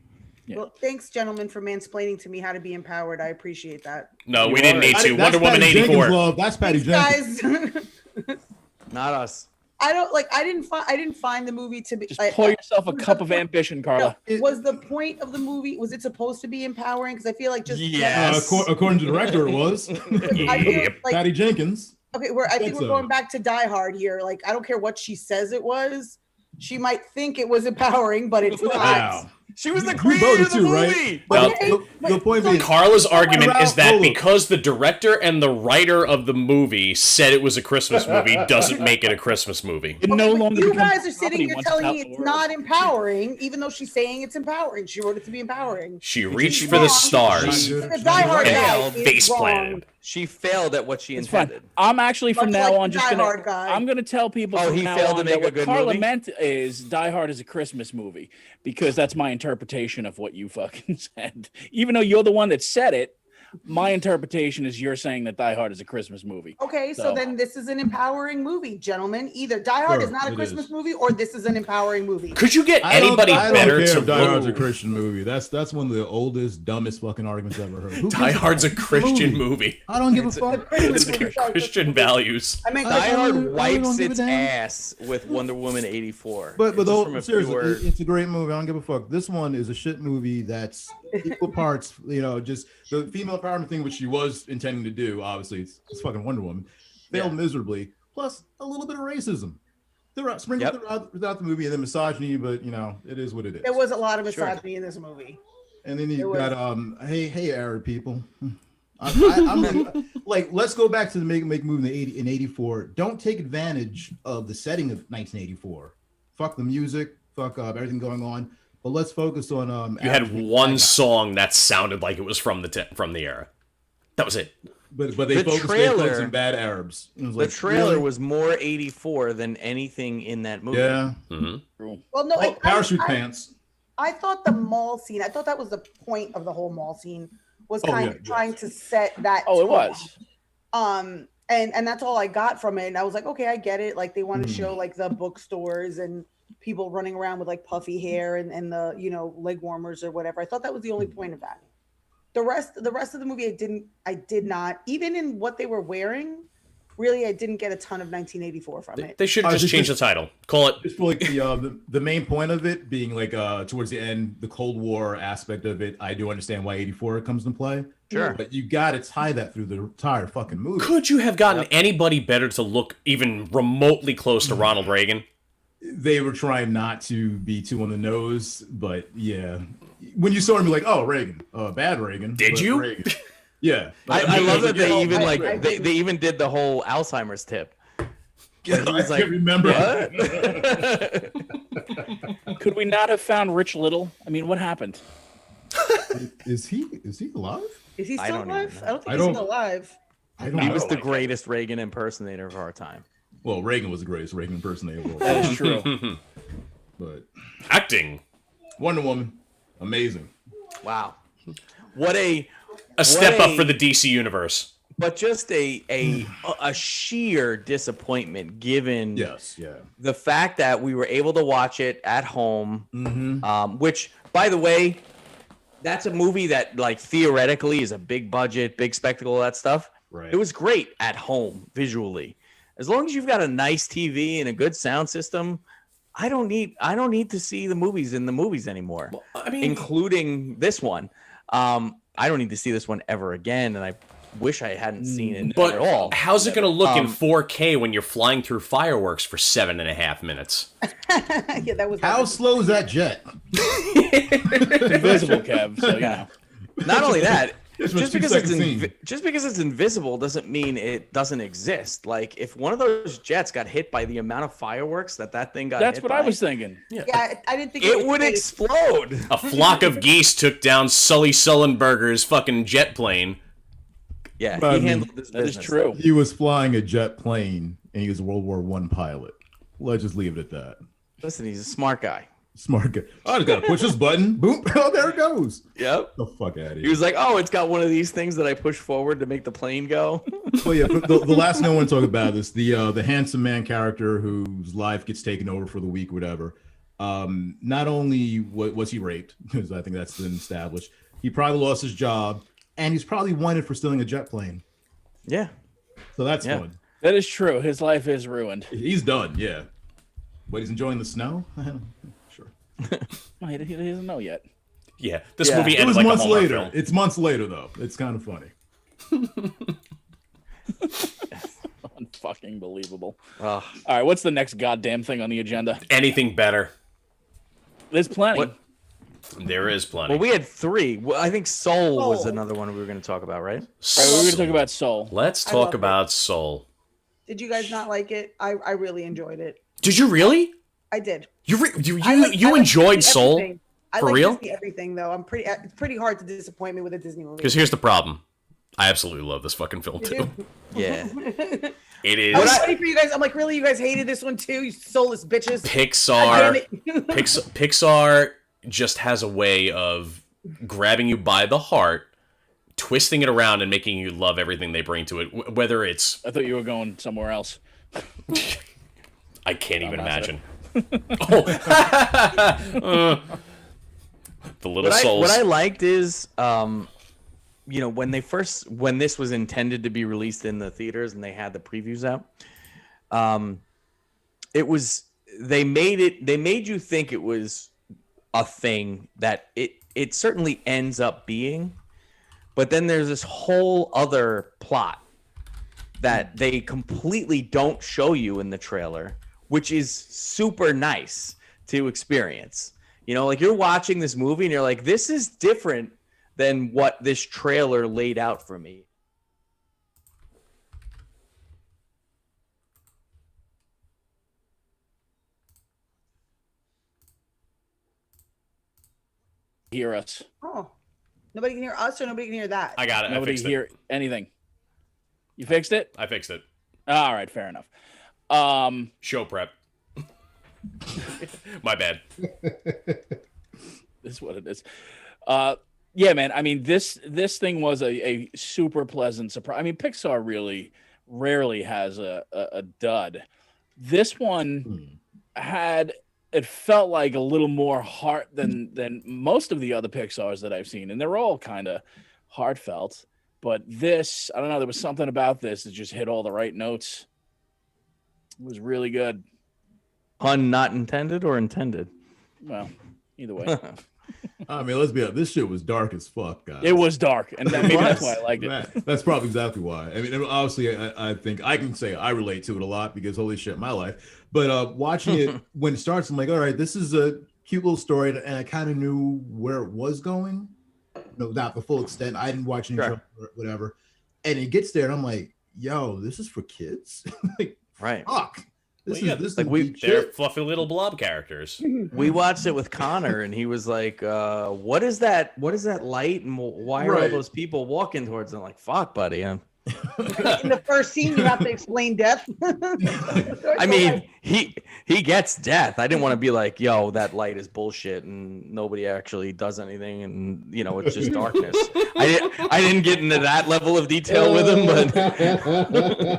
Yeah.
Well, thanks, gentlemen, for mansplaining to me how to be empowered. I appreciate that.
No, we didn't need to.
That's
Wonder Woman
Patty Jenkins,
84.
love. That's Patty Jenkins.
Guys,
Not us.
I didn't find the movie to be.
Just pour yourself a cup of ambition, Carla.
Was the point of the movie, was it supposed to be empowering? Because I feel like just
Yes.
According to the director, it was.
I feel like,
Patty Jenkins.
okay, I think
Said
we're
so.
going back to Die Hard here. Like, I don't care what she says it was. She might think it was empowering, but it's not.
Wow.
She was the
You
creator
voted
of the
too,
movie.
right? But
Okay,
the point being,
Carla's argument is that
Hold on.
because the director and the writer of the movie said it was a Christmas movie doesn't make it a Christmas movie.
It no
But
longer
you
becomes
guys are sitting
comedy
here
once
telling
out
me
in the
it's
world.
not empowering, even though she's saying it's empowering. She wrote it to be empowering.
She reached
She's
for the
wrong.
stars.
The Die Hard guy
failed.
is
Face
wrong.
planted.
She failed at what she
It's fine.
intended.
I'm actually from
Much
now
like
on
the
just
Die
gonna.
Hard guy.
I'm gonna tell people
Oh,
from
he
now
failed to
on
make
that
a
what
good
Carla
movie?
meant is Die Hard is a Christmas movie because that's my interpretation of what you fucking said. Even though you're the one that said it, my interpretation is you're saying that Die Hard is a Christmas movie.
Okay, so
So-
then this is an empowering movie, gentlemen. Either Die Hard
Sure,
is not a
it
Christmas
is.
movie, or this is an empowering movie.
Could you get
I don't
anybody
care
better to
if Die Hard's a
look?
Christian movie. That's one of the oldest, dumbest fucking arguments I've ever heard. Who
Die
gives
Hard's a
fuck? It's
Christian movie.
I don't give a
It's a-
fuck.
Christmas
It's
movie, sorry,
Christian values.
I meant
I
Die
Christmas
Hard
really don't
wipes
give a
its
damn.
ass with Wonder Woman 84.
But
It's just from
though,
a
seriously,
pure-
it's a great movie. I don't give a fuck. This one is a shit movie that's equal parts, just the female empowerment thing, which she was intending to do. Obviously, it's fucking Wonder Woman. Failed miserably. Plus a little bit of racism. Sprinkled throughout the movie, and then misogyny, but it is what it is.
There was a lot of
Sure.
misogyny in this movie.
And then
It
you
was-
got hey Arab people. I'm like, let's go back to the make movie in '84. Don't take advantage of the setting of 1984. Fuck the music, fuck everything going on. But let's focus on
You had
Arab-
one song that sounded like it was from the era. That was it.
but they
The
focused
trailer-
on bad Arabs. It was
The
like,
trailer
really?
was more 84 than anything in that movie.
Yeah.
Well, no,
Oh, parachute pants.
I thought the mall scene. I thought that was the point of the whole mall scene was
Oh,
kind
yeah,
of trying to set that.
Oh, it
tone.
was.
And that's all I got from it. And I was like, okay, I get it. Like they want to
Hmm.
show like the bookstores and people running around with like puffy hair and the leg warmers or whatever. I thought that was the only point of that. The rest of the movie, I did not, even in what they were wearing, really, I didn't get a ton of 1984 from it.
They should have just
just-
changed the title. Call it.
Just for like the main point of it being like towards the end, the Cold War aspect of it. I do understand why 84 comes into play.
Sure.
But you got to tie that through the entire fucking movie.
Could you have gotten anybody better to look even remotely close to Ronald Reagan?
They were trying not to be too on the nose, but yeah, when you saw him, you're like, oh, Reagan, bad Reagan.
Did
but
you?
Reagan. Yeah.
I love that they
Yeah,
even
I-
they even did the whole Alzheimer's tip.
I
He's like,
can't remember.
what?
Could we not have found Rich Little? I mean, what happened?
Is he alive?
Is he
I
still
don't even
alive?
know.
I don't think
I
he's
don't-
still alive.
I don't
He
know.
was the greatest Reagan impersonator of our time.
Well, Reagan was the greatest Reagan impersonator of all
That
time.
is true.
But
Acting.
Wonder Woman, amazing.
Wow. What a
Step up
a-
for the DC universe.
but just a sheer disappointment given
Yes, yeah.
the fact that we were able to watch it at home,
Mm-hmm.
which, by the way, that's a movie that, like, theoretically is a big budget, big spectacle, all that stuff.
Right.
It was great at home visually. As long as you've got a nice TV and a good sound system, I don't need to see the movies in the movies anymore,
I mean,
including this one. I don't need to see this one ever again, and I wish I hadn't seen it
but
at all.
how's it going to look in
Um,
4K when you're flying through fireworks for 7.5 minutes?
Yeah, that was.
How slow is that jet?
Invisible, Kev. So
Not only that,
This was
just
2
because it's
second scene.
just because it's invisible doesn't mean it doesn't exist. Like, if one of those jets got hit by the amount of fireworks that thing got
that's
hit
what
by,
I was thinking.
Yeah, I didn't think
it
was
would
safe.
explode.
A flock of geese took down Sully Sullenberger's fucking jet plane.
Yeah,
I
he
mean,
handled this
That is
business.
true.
He was flying a jet plane and he was a World War I pilot. Let's just leave it at that.
Listen, he's a smart guy.
Smart guy. I just gotta push this button. Boom. Oh, there it goes.
Yep.
The fuck out of here.
He was like, "Oh, it's got one of these things that I push forward to make the plane go."
Well, yeah, but the last thing I want to talk about is the handsome man character whose life gets taken over for the week, whatever. Not only was he raped, because I think that's been established, he probably lost his job, and he's probably wanted for stealing a jet plane.
Yeah.
So that's
Yeah.
fun.
That is true. His life is ruined.
He's done, yeah. But he's enjoying the snow? Sure.
Oh, he doesn't know yet.
Yeah, this
Yeah.
movie
It
ended
was
like a
months
Hallmark
later.
film.
It's months later, though. It's kind of funny.
fucking believable.
Ugh.
All right, what's the next goddamn thing on the agenda?
Anything better?
There's plenty.
What?
There is plenty.
Well, we had 3. Well, I think Soul was
Soul.
another one we were going to talk about, right?
All right, we're going to talk about Soul.
Let's
I
talk
loved
about Soul.
Did you guys not like it? I really enjoyed it.
Did you really?
I did.
You
I like
enjoyed
Disney
Soul?
everything. I
For
like
real?
Disney everything though. It's pretty hard to disappoint me with a Disney movie.
Because here's the problem. I absolutely love this fucking film too.
Yeah.
It is.
I was waiting for you guys. I'm like, really? You guys hated this one too? You soulless bitches.
Pixar.
God damn it.
Pixar just has a way of grabbing you by the heart, twisting it around, and making you love everything they bring to it. Whether it's,
I thought you were going somewhere else.
I can't even
that's
imagine. The little souls.
What I liked is, you know, when this was intended to be released in the theaters and they had the previews out, they made you think it was a thing that it certainly ends up being, but then there's this whole other plot that they completely don't show you in the trailer, which is super nice to experience. You know, like you're watching this movie and you're like, this is different than what this trailer laid out for me.
Hear us.
Oh, nobody can hear us or nobody can hear that.
I got it.
Nobody
I fixed
hear anything. You fixed it?
I fixed it.
All right, fair enough.
Show prep. My bad.
This is what it is. Yeah, man. I mean, this thing was a super pleasant surprise. I mean, Pixar really rarely has a dud. This one had, it felt like a little more heart than most of the other Pixars that I've seen, and they're all kind of heartfelt. But this, I don't know, there was something about this that just hit all the right notes. It was really good.
Pun not intended or intended?
Well, either way.
I mean, let's be honest. This shit was dark as fuck, guys.
It was dark, and maybe that's why I liked it.
That's probably exactly why. I mean, obviously, I think I can say I relate to it a lot because holy shit, my life. But watching it when it starts, I'm like, all right, this is a cute little story, and I kind of knew where it was going. No, not the full extent. I didn't watch any trailer or whatever. And it gets there, and I'm like, yo, this is for kids. Like,
Right.
fuck. This
Well,
is
like
deep
They're
shit.
fluffy little blob characters.
We watched it with Connor, and he was like, "What is that? What is that light? And why are all
Right.
those people walking towards it?" I'm like, "Fuck, buddy."
In the first scene, you have to explain death.
I mean, he gets death. I didn't want to be like, "Yo, that light is bullshit," and nobody actually does anything, and you know, it's just darkness. I didn't get into that level of detail with him, but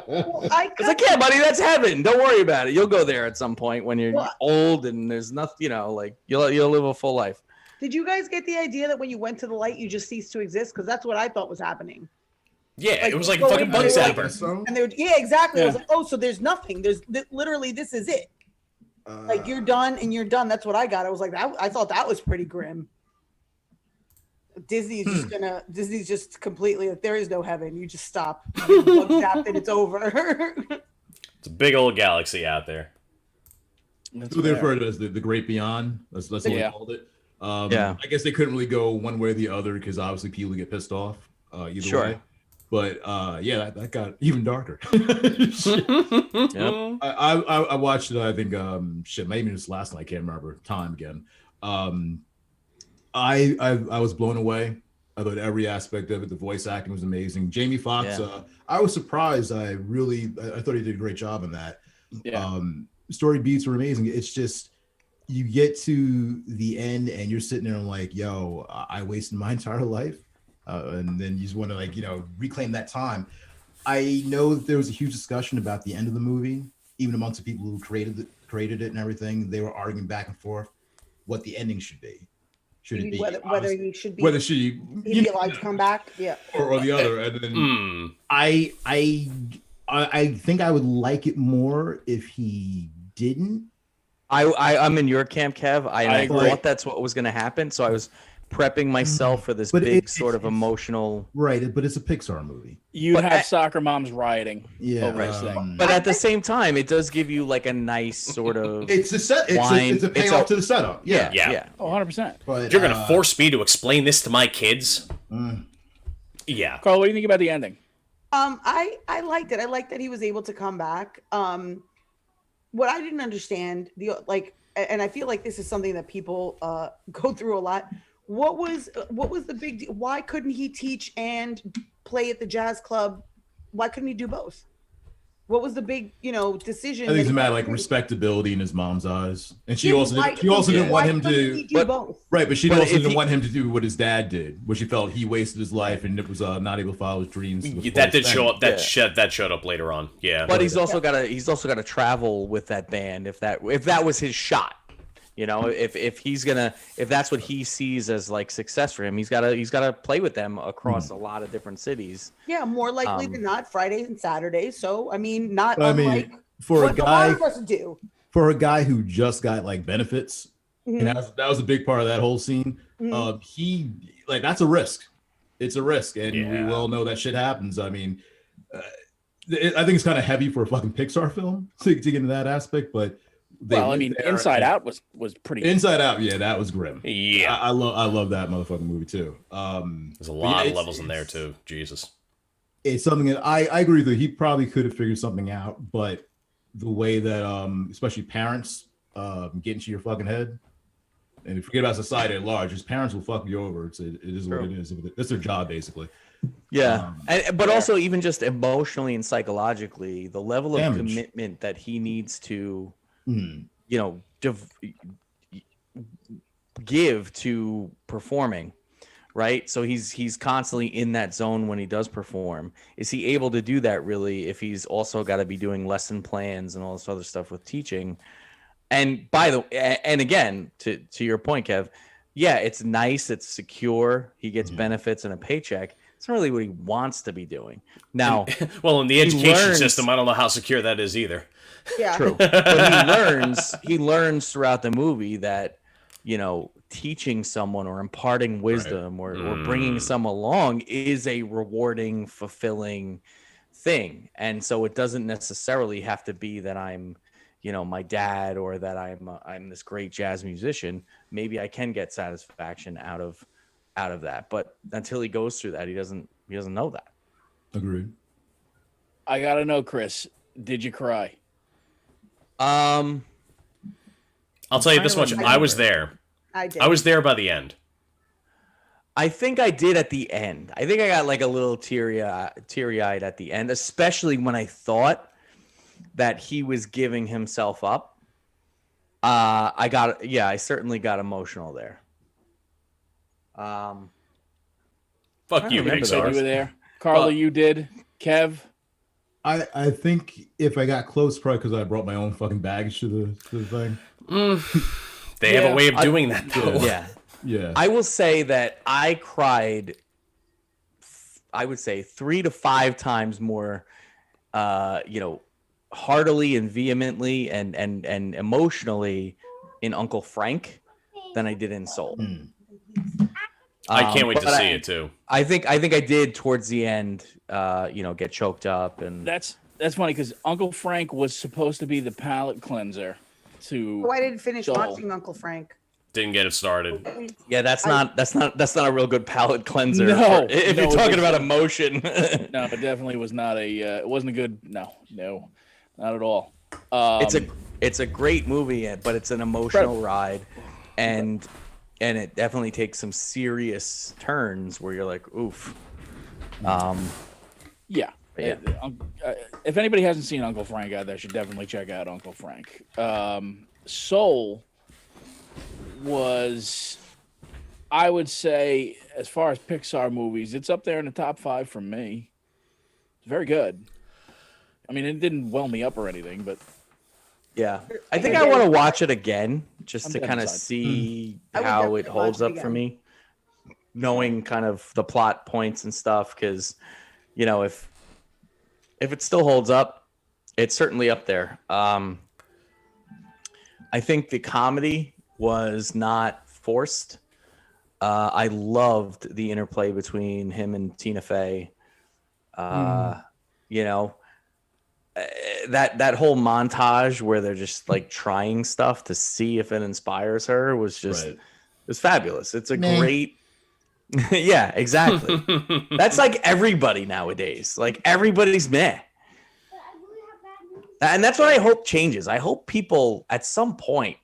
Well,
I was like, "Yeah, buddy, that's heaven. Don't worry about it. You'll go there at some point when you're
Well,
old and there's nothing, you know, like you'll live a full life."
did you guys get the idea that when you went to the light, you just ceased to exist? Because that's what I thought was happening.
Yeah,
Like,
it was like
go
fucking
into
bug
it like-
zapper.
So,
And they were, yeah, exactly. I was
Yeah.
like, oh, so there's nothing. There's literally, this is it. Like you're done and you're done. That's what I got. I was like, I thought that was pretty grim. Disney's just completely like, there is no heaven. You just stop. You bug zapped and it's over.
It's a big old galaxy out there.
That's
So they
fair.
refer to it as the Great Beyond. That's what they
Yeah.
called it.
Yeah.
I guess they couldn't really go one way or the other because obviously people get pissed off either
Sure.
way. But yeah, that got even darker.
Yep.
I watched it. I think shit, maybe just last night. I can't remember time again. I was blown away. I thought every aspect of it. The voice acting was amazing. Jamie Foxx.
Yeah.
I was surprised. I thought he did a great job in that.
Yeah.
Story beats were amazing. It's just you get to the end and you're sitting there and like, yo, I wasted my entire life, and then you just want to like, you know, reclaim that time. I know that there was a huge discussion about the end of the movie, even amongst the people who created it and everything. They were arguing back and forth what the ending should be. Should it be
whether he should be
whether she
he'd be allowed to come back? Yeah.
or the other? And then I think I would like it more if he didn't.
I'm in your camp, Kev. I
agree.
thought that's what was going to happen, so I was prepping myself for this
But
big
it's-
sort of emotional.
Right, but it's a Pixar movie.
You'd
But
have soccer moms rioting
Yeah,
over this thing.
But at the same time, it does give you like a nice sort of.
It's a set. It's
Wine-
a
it's
payoff
a-
to the setup.
yeah,
Yeah.
yeah.
Oh, 100%.
But
You're gonna force me to explain this to my kids? Yeah.
Carl, what do you think about the ending?
I liked it. I liked that he was able to come back. What I didn't understand, and I feel like this is something that people go through a lot. What was the big deal? Why couldn't he teach and play at the jazz club? Why couldn't he do both? What was the big, decision?
I think it's a
that-
matter of like respectability in his mom's eyes, and she
Yeah,
also
why-
didn't
why
want him
couldn't he
to.
do
But-
both?
Right, but she
But
also
if
didn't
he-
want him to do what his dad did, where she felt he wasted his life and it was not able to follow his dreams. to the
That did
fullest
show
extent.
up. That showed up later on. Yeah.
But he's also got to travel with that band if that was his shot. If that's what he sees as like success for him, he's gotta play with them across a lot of different cities.
Yeah, more likely than not, Fridays and Saturdays. So not
I mean,
unlike
for a
what a lot
guy
of us do.
for a guy who just got like benefits, and that was a big part of that whole scene. He that's a risk. It's a risk, and we well know that shit happens. I mean, I think it's kind of heavy for a fucking Pixar film to get into that aspect, but
Inside Out was pretty.
Inside Out, yeah, that was grim.
Yeah.
I love that motherfucking movie too.
There's a lot of levels in there too. Jesus.
It's something that I agree that he probably could have figured something out, but the way that especially parents get into your fucking head, and you forget about society at large, his parents will fuck you over. It is what it is. That's their job basically.
Yeah, but also even just emotionally and psychologically, the level of
Damage.
commitment that he needs to, give to performing, right? So he's constantly in that zone when he does perform. Is he able to do that really if he's also got to be doing lesson plans and all this other stuff with teaching? And again, to your point, Kev, yeah, it's nice, it's secure, he gets benefits and a paycheck. It's not really what he wants to be doing. Now,
Well, in the education
learns-
system, I don't know how secure that is either.
Yeah.
true. But he learns throughout the movie that, teaching someone or imparting wisdom or bringing someone along is a rewarding, fulfilling thing. And so it doesn't necessarily have to be that I'm, my dad or that I'm this great jazz musician. Maybe I can get satisfaction out of that. But until he goes through that, he doesn't know that.
Agreed.
I gotta know, Chris. Did you cry?
I'll tell you this much. I was there.
I did.
I was there by the end.
I think I did at the end. I think I got like a little teary-eyed at the end, especially when I thought that he was giving himself up. I certainly got emotional there.
Fuck you,
remember
So you
Pixar.
were there. Carla, you did. Kev?
I think if I got close, probably because I brought my own fucking baggage to the thing.
They have a way of doing that, though.
Yeah.
Yeah.
I will say that I cried, I would say 3 to 5 times more, heartily and vehemently and emotionally in Uncle Frank than I did in Soul.
I can't wait to
but
see it too.
I think I did towards the end, get choked up and
That's funny because Uncle Frank was supposed to be the palate cleanser to.
Oh, I didn't finish
Soul.
watching Uncle Frank.
Didn't get it started.
yeah, that's not a real good palate cleanser.
No,
if
no,
you're
it
talking
was-
about emotion.
No, it definitely was not a. It wasn't a good. No, not at all.
It's a great movie, but it's an emotional ride, and it definitely takes some serious turns where you're like, oof.
Yeah.
Yeah.
If anybody hasn't seen Uncle Frank out there, should definitely check out Uncle Frank. Soul was, I would say, as far as Pixar movies, it's up there in the top 5 for me. It's very good. I mean, it didn't well me up or anything, but
Yeah, I think I want to watch it again just
I'm
to
dead
kind of
inside.
see
I would
how
definitely
it holds
watch it
up for
again.
me, knowing kind of the plot points and stuff. Because, if it still holds up, it's certainly up there. I think the comedy was not forced. I loved the interplay between him and Tina Fey. You know, that whole montage where they're just like trying stuff to see if it inspires her was just
Right.
it's fabulous. It's a
Meh.
great yeah, exactly. That's like everybody nowadays. Like everybody's meh. And that's what I hope changes. I hope people at some point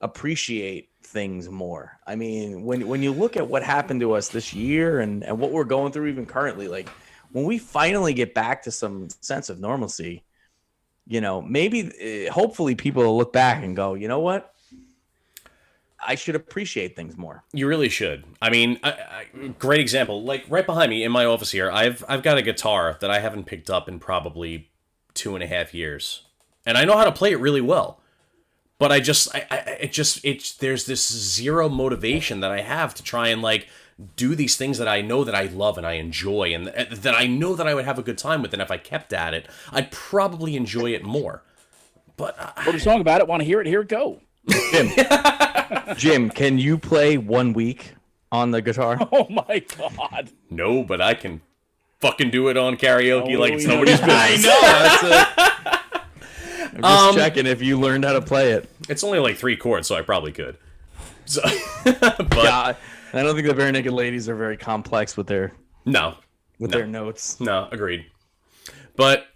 appreciate things more. I mean, when you look at what happened to us this year and what we're going through even currently, like when we finally get back to some sense of normalcy, you know, maybe hopefully people will look back and go, you know what? I should appreciate things more.
You really should. I mean, great example. Like right behind me in my office here, I've got a guitar that I haven't picked up in probably 2.5 years, and I know how to play it really well. But there's this zero motivation that I have to try and like do these things that I know that I love and I enjoy, and that I know that I would have a good time with. And if I kept at it, I'd probably enjoy it more. But
Wrote a song about it. Want to hear it? Here it go.
Jim, can you play 1 week on the guitar?
Oh my god.
no, but I can fucking do it on karaoke
Oh,
like it's
we know
nobody's
that.
business.
I'm just checking if you learned how to play it.
It's only like 3 chords, so I probably could. So, but
Yeah, I don't think the Bare Naked Ladies are very complex with their
no,
their notes.
no, agreed. But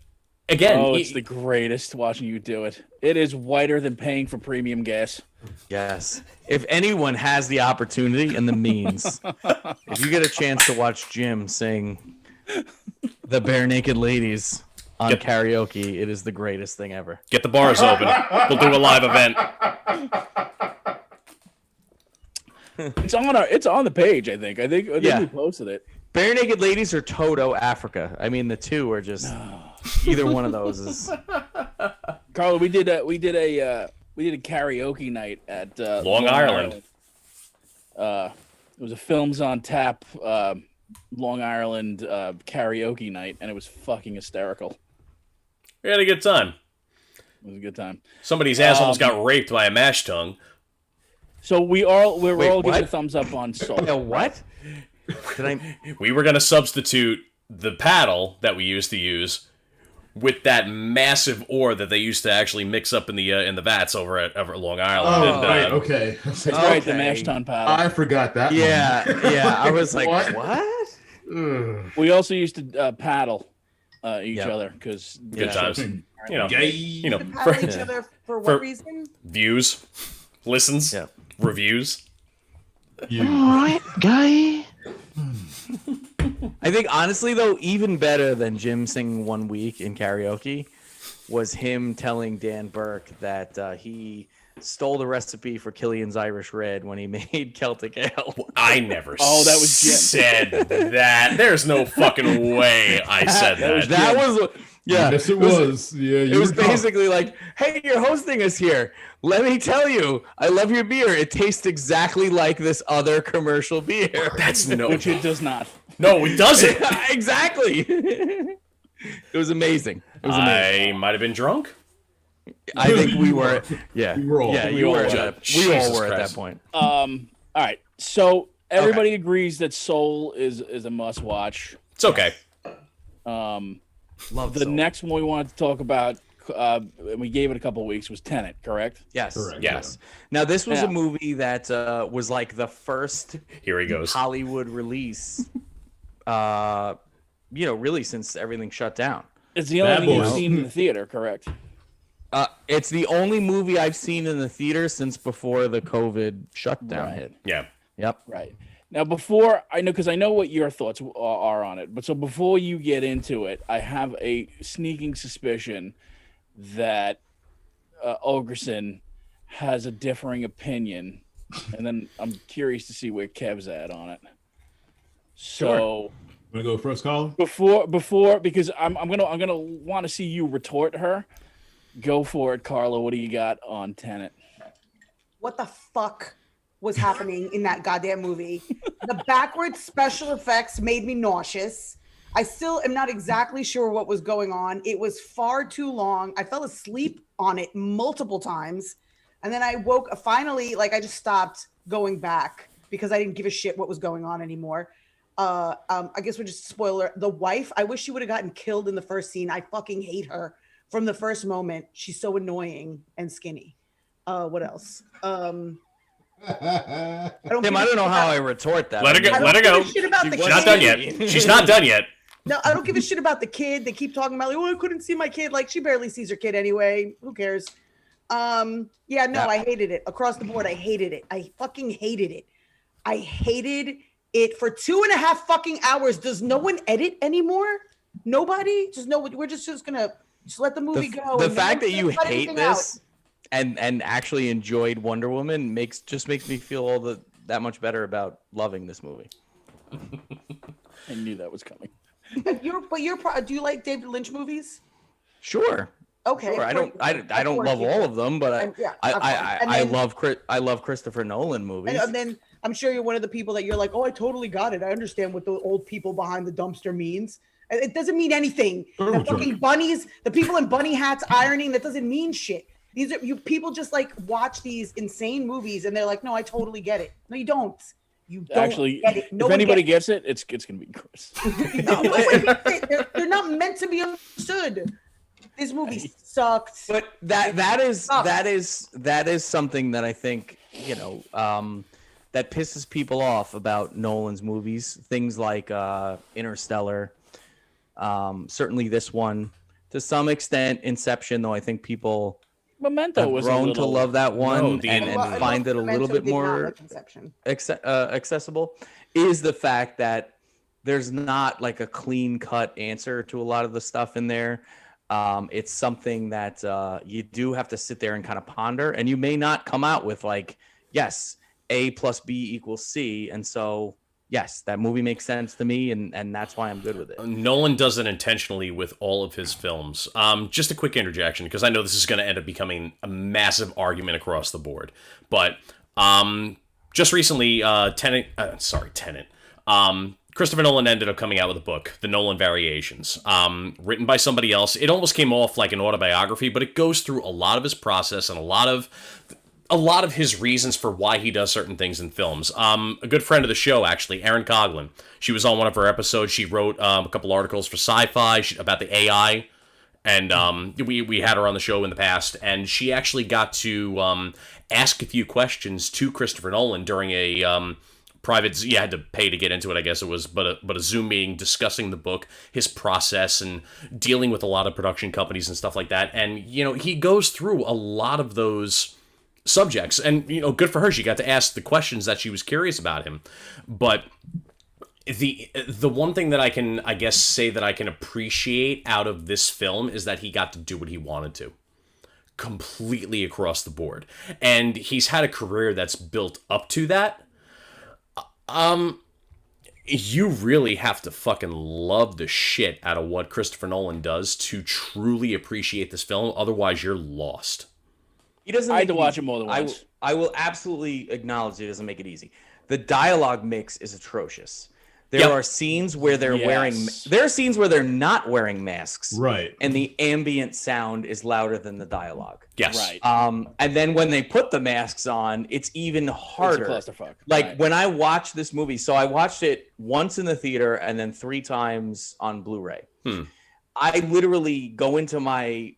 again,
Oh, it's the greatest watching you do it. It is whiter than paying for premium gas.
Yes. If anyone has the opportunity and the means, if you get a chance to watch Jim sing the Bare Naked Ladies on karaoke, it is the greatest thing ever.
get the bars open. We'll do a live event.
It's on the page, I think. I think
Yeah.
we posted it.
Bare Naked Ladies or Toto Africa. I mean, the two are just either one of those is.
Carla, we did a karaoke night at
Long Island.
It was a Films on Tap Long Island karaoke night, and it was fucking hysterical.
We had a good time.
It was a good time.
Somebody's ass almost got raped by a mash tongue.
So we're all giving
what?
a thumbs up on Soul.
What? Did I?
We were going to substitute the paddle that we used to use with that massive ore that they used to actually mix up in the vats over at Long Island.
Oh,
and,
right, okay.
That's right, the
Okay.
mash tun paddle.
I forgot that.
Yeah. I was like,
What?
what?
One.
We also used to paddle each
Yep.
other because
good times. You know,
Gay.
you know,
Paddle
for
each other for what
for-
reason?
views, listens,
Yeah.
reviews.
I think honestly though, even better than Jim singing 1 week in karaoke was him telling Dan Burke that he stole the recipe for Killian's Irish Red when he made Celtic Ale.
I never
Oh, that was Jim.
said that. There's no fucking way I said that.
That was yeah.
Yes, it was. Yeah,
It was basically like, hey, you're hosting us here. Let me tell you, I love your beer. It tastes exactly like this other commercial beer.
That's no.
which it does not.
No, it doesn't.
Exactly. It was amazing. It was amazing.
I might have been drunk.
I think we were. Yeah.
We were all.
Yeah,
We
you
all
were.
were.
We all
Jesus
were at
Christ.
that point.
All right. So everybody agrees that Soul is a must watch.
It's okay.
Love
The next one we wanted to talk about, and we gave it a couple of weeks, was Tenet, correct?
Yes.
Correct,
Yes. Now this was
Yeah.
a movie that was like the first
Here he goes.
Hollywood release. Really since everything shut down.
It's the only
Bad
thing you've
Boys.
seen in the theater, correct?
It's the only movie I've seen in the theater since before the COVID shutdown
Right.
hit.
Yeah.
Yep.
Right. Now, before because I know what your thoughts are on it, but so before you get into it, I have a sneaking suspicion that Ogerson has a differing opinion, and then I'm curious to see where Kev's at on it. So
Want to go first, Carla?
before because I'm gonna want to see you retort her. Go for it, Carla. What do you got on Tenet?
What the fuck was happening in that goddamn movie? The backwards special effects made me nauseous. I still am not exactly sure what was going on. It was far too long. I fell asleep on it multiple times. And then I woke finally, like I just stopped going back. because I didn't give a shit what was going on anymore. I guess we're just spoiler. The wife, I wish she would have gotten killed in the first scene. I fucking hate her from the first moment. She's so annoying and skinny. What else? I don't
Tim, I don't know how I retort that.
Let her go.
I don't
Let her
give
go.
a shit about the
She's not
kid.
done yet. She's not done yet.
No, I don't give a shit about the kid. They keep talking about like, oh, I couldn't see my kid. Like she barely sees her kid anyway. Who cares? Yeah, no, I hated it across the board. I hated it. I fucking hated it. I hated it for 2.5 fucking hours. Does no one edit anymore? Nobody? Just no. We're just gonna just let the movie go.
The
and
fact
no
that
one's
you
gonna cut
hate
anything
this
out.
and actually enjoyed Wonder Woman makes me feel that much better about loving this movie.
I knew that was coming.
Do you like David Lynch movies?
Sure.
Okay.
Sure. I don't love all of them, but I love Christopher Nolan movies.
And then I'm sure you're one of the people that you're like, oh, I totally got it. I understand what the old people behind the dumpster means. It doesn't mean anything. The fucking bunnies, the people in bunny hats ironing, that doesn't mean shit. These are you people just like watch these insane movies and they're like, no, I totally get it. No, you don't. You don't
Actually,
get it. No
if
one
anybody
gets
gets it, it's gonna be Chris.
No one gets it. They're not meant to be understood. This movie sucked.
But that is something that I think, that pisses people off about Nolan's movies. Things like Interstellar, certainly this one, to some extent Inception, though I think people
Memento
have
was
grown to love that one and
I
find it a little bit more accessible, is the fact that there's not like a clean cut answer to a lot of the stuff in there. It's something that you do have to sit there and kind of ponder, and you may not come out with like, yes, A plus B equals C. And so, yes, that movie makes sense to me, and that's why I'm good with it.
Nolan does it intentionally with all of his films. Just a quick interjection, because I know this is going to end up becoming a massive argument across the board. But just recently, Tenet. Christopher Nolan ended up coming out with a book, The Nolan Variations, written by somebody else. It almost came off like an autobiography, but it goes through a lot of his process and a lot of his reasons for why he does certain things in films. A good friend of the show, actually, Erin Coughlin. She was on one of her episodes. She wrote a couple articles for Sci-Fi about the AI, and we had her on the show in the past, and she actually got to ask a few questions to Christopher Nolan during a private, you had to pay to get into it, I guess it was, but a Zoom meeting discussing the book, his process, and dealing with a lot of production companies and stuff like that. And, he goes through a lot of those subjects, and, good for her. She got to ask the questions that she was curious about him. But the one thing that I can, I guess, say that I can appreciate out of this film is that he got to do what he wanted to. Completely across the board. And he's had a career that's built up to that. You really have to fucking love the shit out of what Christopher Nolan does to truly appreciate this film. Otherwise, you're lost.
He doesn't.
I had to watch it more than once.
I will absolutely acknowledge he doesn't make it easy. The dialogue mix is atrocious. There are scenes where they're there are scenes where they're not wearing masks.
Right.
And the ambient sound is louder than the dialogue.
Yes.
Right.
And then when they put the masks on, it's even harder.
It's a clusterfuck.
Like
Right.
when I watched this movie, so I watched it once in the theater and then 3 times on Blu-ray. I literally go into my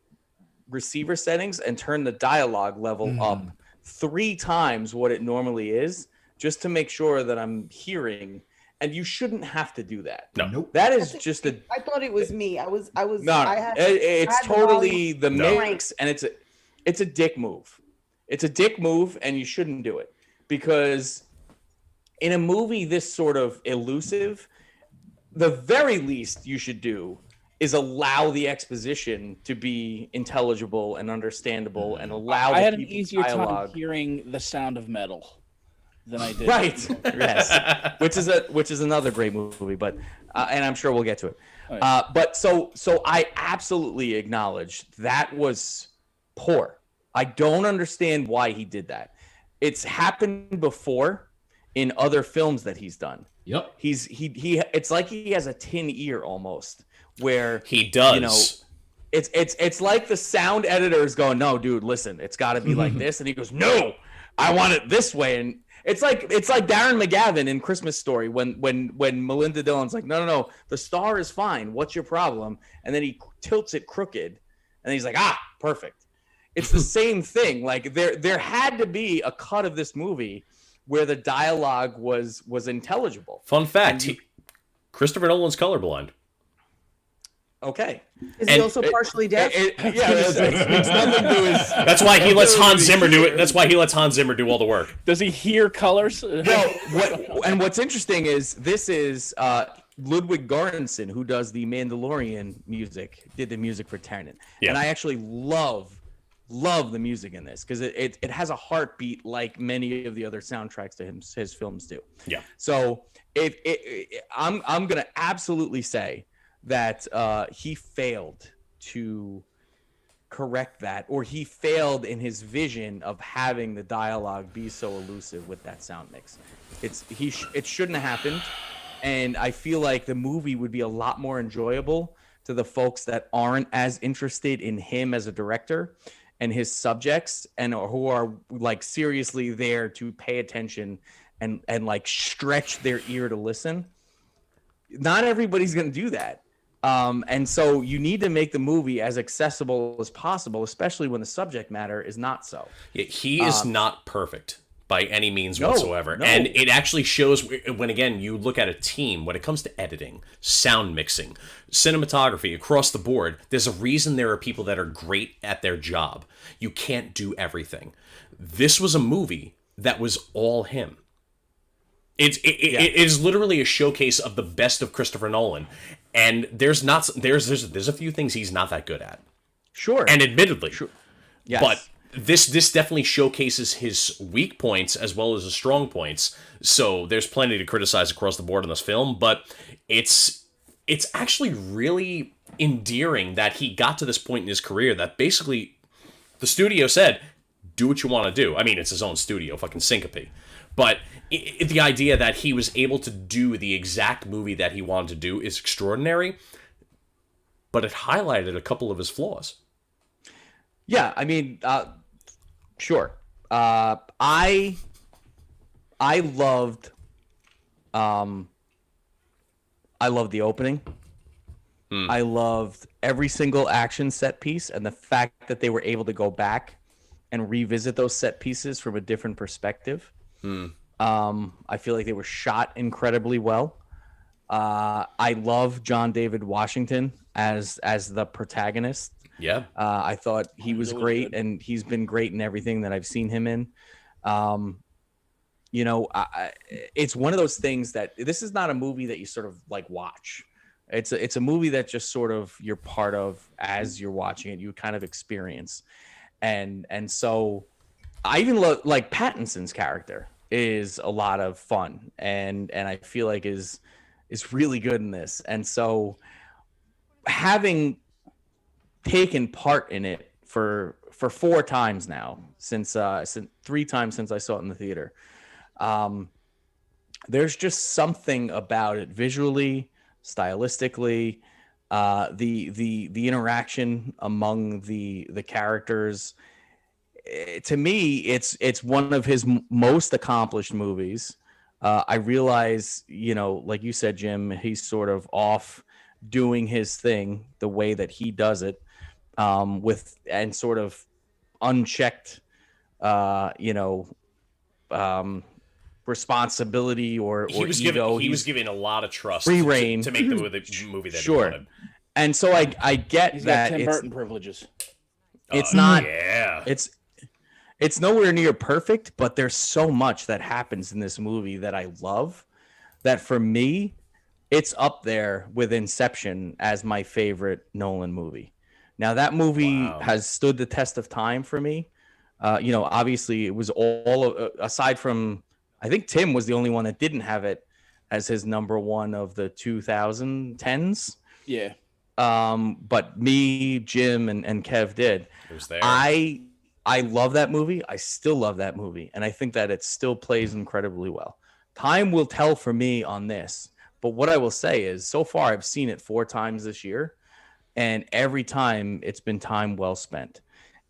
receiver settings and turn the dialogue level up 3 times what it normally is, just to make sure that I'm hearing. And you shouldn't have to do that.
No.
Nope.
That is just a
I thought it was me. I was.
no. It's totally the mix, and it's a dick move. It's a dick move, and you shouldn't do it, because in a movie this sort of elusive, the very least you should do is allow the exposition to be intelligible and understandable, and allow.
I had an
people's
easier
dialogue.
time hearing the sound of metal than I did.
Right. Yes. Which is another great movie, but and I'm sure we'll get to it.
Right.
But so I absolutely acknowledge that was poor. I don't understand why he did that. It's happened before in other films that he's done.
Yep.
He it's like he has a tin ear almost, where
He does.
it's like the sound editor is going, no, dude, listen, it's got to be like this, and he goes, no, I want it this way, It's like Darren McGavin in Christmas Story when Melinda Dillon's like, no, the star is fine. What's your problem? And then he tilts it crooked, and he's like, perfect. It's the same thing. Like there had to be a cut of this movie where the dialogue was intelligible.
Fun fact: Christopher Nolan's colorblind.
Okay.
Is he also partially deaf?
It's nothing to do with.
That's why he lets Hans Zimmer do it. That's why he lets Hans Zimmer do all the work.
Does he hear colors?
Well, what's interesting is this is Ludwig Göransson, who does the Mandalorian music, did the music for Tenet.
Yeah.
And I actually love the music in this because it has a heartbeat like many of the other soundtracks to his films do.
Yeah.
So I'm gonna absolutely say that he failed to correct that, or he failed in his vision of having the dialogue be so elusive with that sound mix. It shouldn't have happened, and I feel like the movie would be a lot more enjoyable to the folks that aren't as interested in him as a director and his subjects, and who are like seriously there to pay attention and like stretch their ear to listen. Not everybody's going to do that. And so you need to make the movie as accessible as possible, especially when the subject matter is not so.
Yeah, he is not perfect by any means
No,
whatsoever.
no.
And it actually shows when, again, you look at a team, when it comes to editing, sound mixing, cinematography, across the board, there's a reason there are people that are great at their job. You can't do everything. This was a movie that was all him. It is literally a showcase of the best of Christopher Nolan, and there's a few things he's not that good at.
Sure.
And admittedly,
Sure. Yes.
but this definitely showcases his weak points as well as his strong points. So there's plenty to criticize across the board in this film, but it's actually really endearing that he got to this point in his career that basically the studio said, do what you want to do. I mean, it's his own studio, fucking Syncope. But the idea that he was able to do the exact movie that he wanted to do is extraordinary, but it highlighted a couple of his flaws.
Yeah, I mean, sure. I loved the opening. I loved every single action set piece, and the fact that they were able to go back and revisit those set pieces from a different perspective. I feel like they were shot incredibly well. I love John David Washington as the protagonist.
Yeah.
I thought he was
Really
great,
good.
and he's been great in everything that I've seen him in. It's one of those things that this is not a movie that you sort of like watch. It's a movie that just sort of you're part of as you're watching it. You kind of experience, and so I even love like Pattinson's character is a lot of fun, and I feel like is really good in this. And so having taken part in it for 4 times now, since 3 times since I saw it in the theater, there's just something about it visually, stylistically, the interaction among the characters. To me, it's one of his most accomplished movies. I realize, like you said, Jim, he's sort of off doing his thing the way that he does it, with and sort of unchecked, responsibility or
He was
ego.
given a lot of trust
free reign
to make the movie that
Sure.
he wanted.
And so I get
He's got
that
Tim
it's
Burton privileges.
not
Yeah.
it's nowhere near perfect, but there's so much that happens in this movie that I love, that for me it's up there with Inception as my favorite Nolan movie. Now that movie has stood the test of time for me. Obviously it was all aside from, I think Tim was the only one that didn't have it as his number one of the 2010s.
Yeah.
But me, Jim, and Kev did.
It was there.
I love that movie. I still love that movie. And I think that it still plays incredibly well. Time will tell for me on this. But what I will say is, so far, I've seen it 4 times this year. And every time it's been time well spent.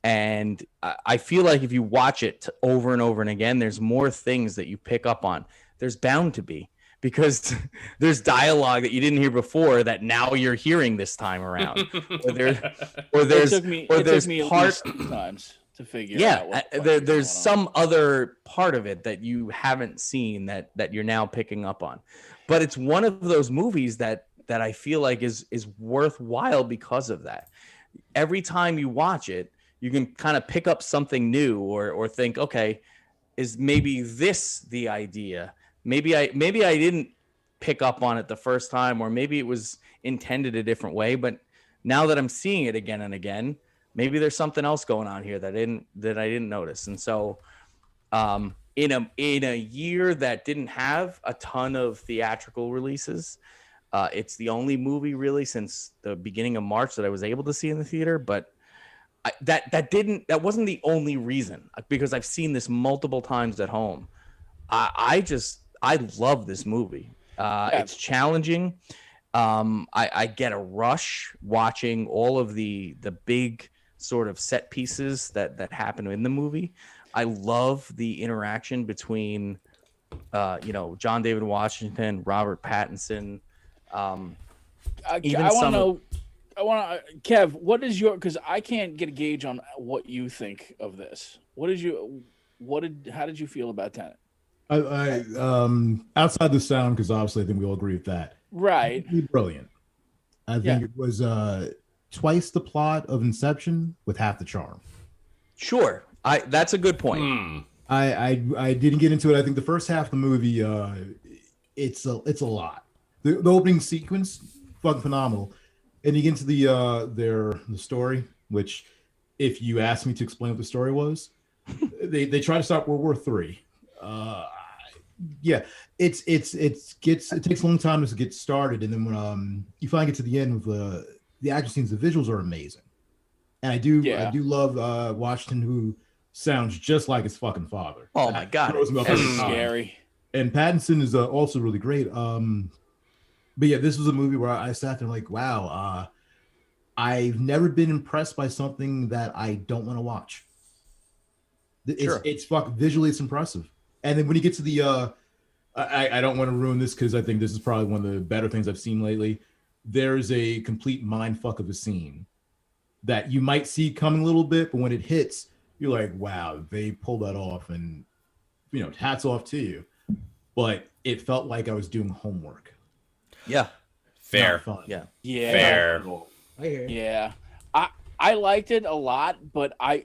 And I feel like if you watch it over and over and again, there's more things that you pick up on. There's bound to be, because there's dialogue that you didn't hear before that now you're hearing this time around. Or there's
It took me at least 2 times to figure out what the fuck was
there's
going on.
some other part of it that you haven't seen that you're now picking up on. But it's one of those movies that I feel like is worthwhile because of that. Every time you watch it, you can kind of pick up something new or think, okay, is maybe this the idea? Maybe I didn't pick up on it the first time, or maybe it was intended a different way. But now that I'm seeing it again and again, maybe there's something else going on here that I didn't notice. And so, in a year that didn't have a ton of theatrical releases, it's the only movie really since the beginning of March that I was able to see in the theater. But that wasn't the only reason, because I've seen this multiple times at home. I love this movie. It's challenging. I get a rush watching all of the big sort of set pieces that happen in the movie. I love the interaction between, John David Washington, Robert Pattinson.
I want to know. Kev, what is your? Because I can't get a gauge on what you think of this. How did you feel about Tenet?
I outside the sound, because obviously I think we all agree with that.
Right.
Brilliant. I think it was twice the plot of Inception with half the charm.
Sure. That's a good point.
I didn't get into it. I think the first half of the movie, it's a lot. The opening sequence, fucking phenomenal. And you get into the story, which, if you asked me to explain what the story was, they try to stop World War III. It takes a long time to get started, and then when you finally get to the end with the action scenes, the visuals are amazing, and I do love Washington, who sounds just like his fucking father.
Oh my god,
that's scary.
And Pattinson is also really great. But yeah, this was a movie where I sat there like, wow, I've never been impressed by something that I don't want to watch. It's fucking visually, it's impressive. And then when you get to the, I don't want to ruin this because I think this is probably one of the better things I've seen lately. There's a complete mind fuck of a scene that you might see coming a little bit, but when it hits, you're like, wow, they pulled that off, and hats off to you. But it felt like I was doing homework.
Yeah.
Fair.
Yeah.
Fair.
Yeah. I liked it a lot, but I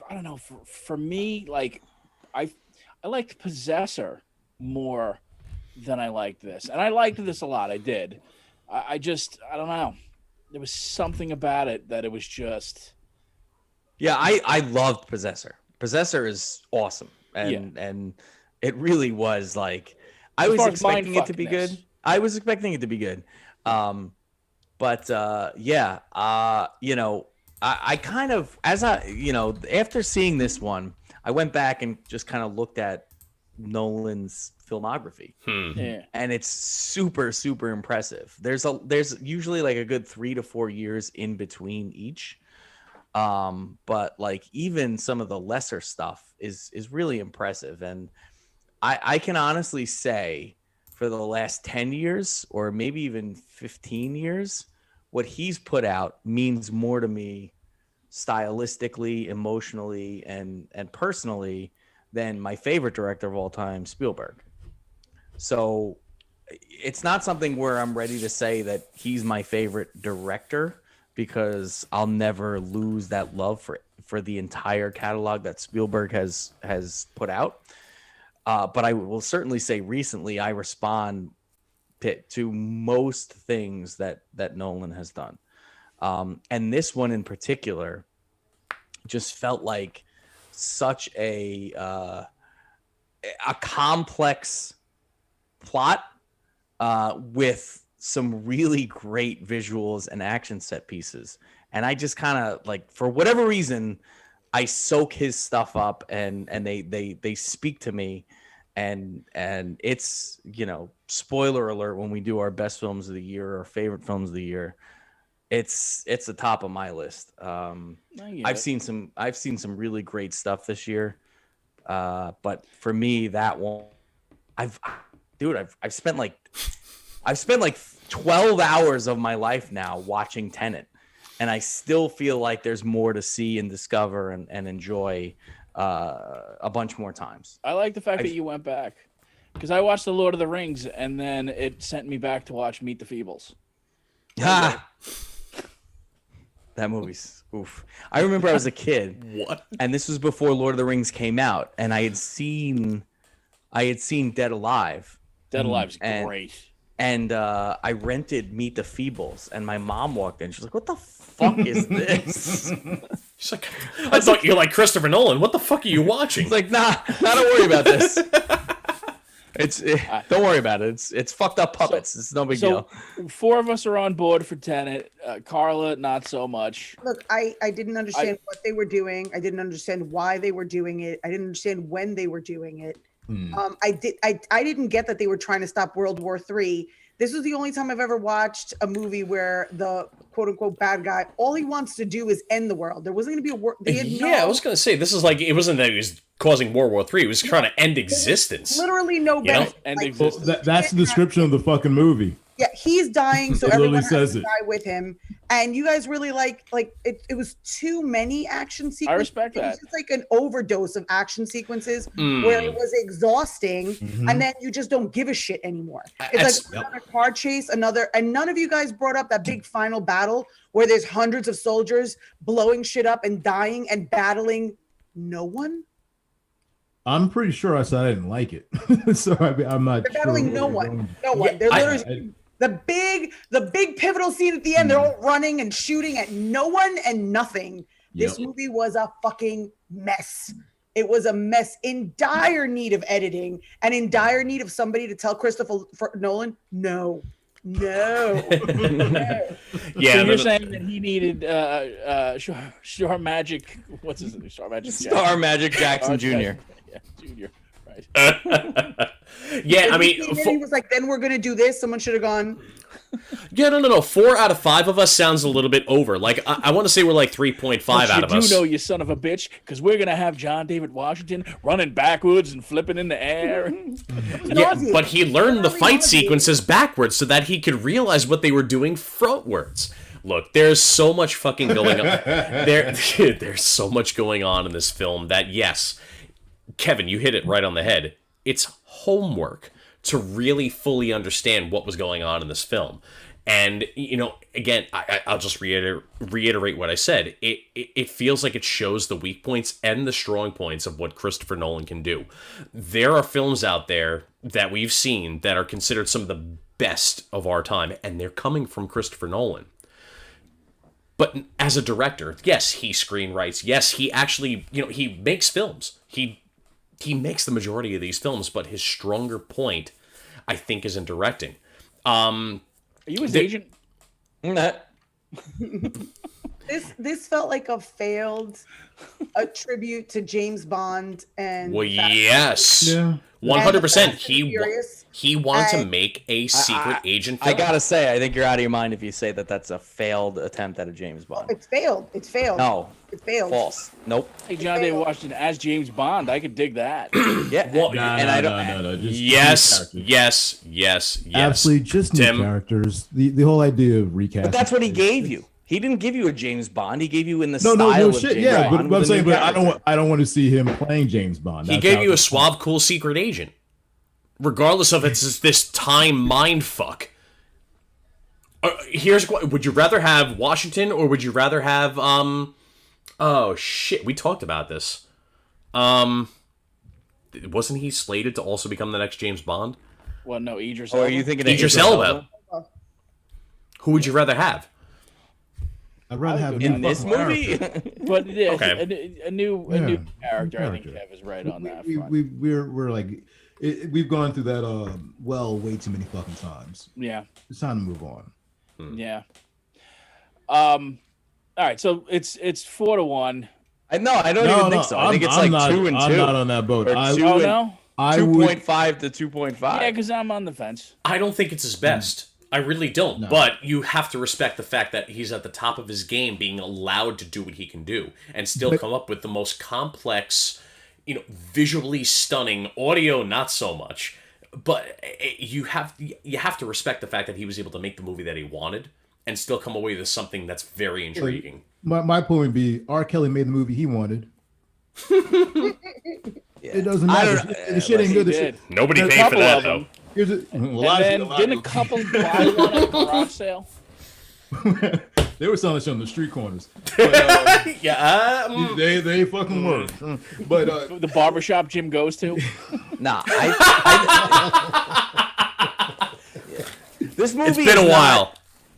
don't know. For me, like I liked Possessor more than I liked this, and I liked this a lot. I did. I don't know. There was something about it that it was just.
Yeah, I loved Possessor. Possessor is awesome, and it really was like I was expecting it to be good. I was expecting it to be good. I kind of, after seeing this one, I went back and just kind of looked at Nolan's filmography.
Yeah.
And it's super, super impressive. There's usually like a good 3 to 4 years in between each. But like even some of the lesser stuff is really impressive. And I can honestly say, for the last 10 years or maybe even 15 years, what he's put out means more to me stylistically, emotionally, and personally than my favorite director of all time, Spielberg. So it's not something where I'm ready to say that he's my favorite director, because I'll never lose that love for the entire catalog that Spielberg has put out. But I will certainly say recently I respond to most things that Nolan has done. And this one in particular just felt like such a complex plot with some really great visuals and action set pieces. And I just kind of like, for whatever reason, I soak his stuff up and they speak to me. And it's, spoiler alert, when we do our best films of the year or favorite films of the year, it's the top of my list. I've seen some really great stuff this year. But for me, that one, I've spent like 12 hours of my life now watching Tenet, and I still feel like there's more to see and discover and enjoy a bunch more times.
I like the fact that you went back, because I watched The Lord of the Rings and then it sent me back to watch Meet the Feebles.
Ah, that movie's oof. I remember I was a kid.
What?
And this was before Lord of the Rings came out, and I had seen Dead Alive.
Dead Alive's great.
And I rented Meet the Feebles, and my mom walked in. She's like, "What the fuck is this?"
She's like, I thought you're like Christopher Nolan. What the fuck are you watching?
It's like, nah, don't worry about this. Don't worry about it. It's fucked up puppets. It's no big deal.
4 of us are on board for Tenet. Carla, not so much.
Look, I didn't understand what they were doing. I didn't understand why they were doing it. I didn't understand when they were doing it. I didn't get that they were trying to stop World War III. This was the only time I've ever watched a movie where the quote unquote bad guy, all he wants to do is end the world. There wasn't going to be a war.
I was going to say, this is like, it wasn't that he was causing World War III. He was trying to end existence.
Literally no benefit.
End
Like,
existence.
That's the description of the fucking movie.
Yeah, he's dying, so
It
everyone
literally
has
says
to
it.
die with him. And you guys really like it was too many action sequences.
I respect
It was
that.
just like an overdose of action sequences where it was exhausting, and then you just don't give a shit anymore. It's like another car chase, and none of you guys brought up that big final battle where there's hundreds of soldiers blowing shit up and dying and battling no one.
I'm pretty sure I said I didn't like it. So I'm not
They're
sure.
battling no one. No one. They're literally the big pivotal scene at the end. They're all running and shooting at no one and nothing. This movie was a fucking mess. It was a mess in dire need of editing and in dire need of somebody to tell Christopher Nolan, no.
Yeah, so you're saying that he needed Star Magic. What's his name? Star Magic.
Star Magic Jackson Jr.
Yeah, Junior. Right.
Yeah, I mean,
he was like, then we're gonna do this. Someone should have gone.
Yeah, no. 4 out of 5 of us sounds a little bit over. Like, I want to say we're like 3.5 out of us.
You do know, you son of a bitch, because we're gonna have John David Washington running backwards and flipping in the air.
Yeah, but he learned the fight sequences backwards so that he could realize what they were doing frontwards. Look, there's so much fucking going on. There's so much going on in this film that, yes, Kevin, you hit it right on the head. It's homework to really fully understand what was going on in this film. And, again, I'll just reiterate what I said. It feels like it shows the weak points and the strong points of what Christopher Nolan can do. There are films out there that we've seen that are considered some of the best of our time, and they're coming from Christopher Nolan. But as a director, yes, he screenwrites. Yes, he actually, he makes films. He makes the majority of these films, but his stronger point, I think, is in directing.
Are you his agent?
This felt like a tribute to James Bond and.
Well, yes, 100%. He wanted to make a secret agent film.
I gotta say, I think you're out of your mind if you say that that's a failed attempt at a James Bond.
It's failed. It's failed.
No,
it failed.
False. Nope.
Hey, John David Washington as James Bond. I could dig that.
Yeah.
Well,
No. Just
yes.
Absolutely, just new
Tim.
characters. The whole idea of recasting.
But that's what he gave you. He didn't give you a James Bond. He gave you in the
No,
style of
shit.
James
Yeah,
Bond.
but I'm saying,
with a new
but
character.
I don't want to see him playing James Bond.
He
That's
gave
how
you a
it's-
suave, cool secret agent. Regardless of it's this time mind fuck. Here's what: would you rather have Washington or would you rather have Oh shit, we talked about this. Wasn't he slated to also become the next James Bond?
Well, no, Idris.
Or are you thinking
Idris Elba? Who would you rather have?
I'd rather have a
in
new
this
fucking
movie?
character.
But yeah,
Okay.
a new character. I think
character.
Kev is right on that. front.
We're like, we've gone through that way too many fucking times.
Yeah.
It's time to move on.
Yeah. All right, so it's 4-1.
I don't even think so. I think it's like 2 and 2.
I'm not on that boat.
Or
I,
two
Oh
and-
no.
I would.
2.5 to 2.5.
Yeah, because I'm on the fence.
I don't think it's his best. I really don't.
No.
But you have to respect the fact that he's at the top of his game, being allowed to do what he can do, and still come up with the most complex, visually stunning audio. Not so much, but you have to respect the fact that he was able to make the movie that he wanted, and still come away with something that's very intriguing.
My point would be, R. Kelly made the movie he wanted. It doesn't matter. The shit ain't good. The shit.
Nobody
A
paid for
couple
that
of
though.
them.
Here's it.
And then didn't a couple buy one at a garage sale?
They were selling this on the street corners. But, they fucking were. But
The barbershop Jim goes to?
Nah, This movie.
It's been a while.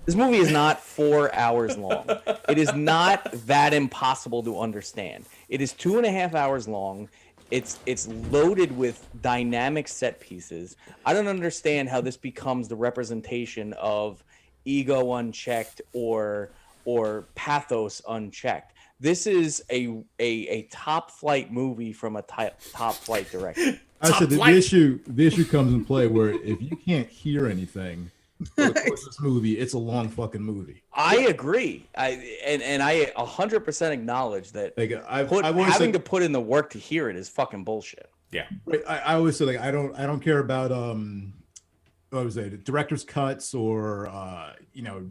This movie is not 4 hours long. It is not that impossible to understand. It is 2.5 hours long. It's loaded with dynamic set pieces. I don't understand how this becomes the representation of ego unchecked or pathos unchecked. This is a top flight movie from a top flight director.
I said the issue comes in play where if you can't hear anything for the course of this movie, it's a long fucking movie.
I agree. I 100% acknowledge that.
Like
Having to put in the work to hear it is fucking bullshit.
Yeah.
I always say, like, I don't care about what was it, director's cuts or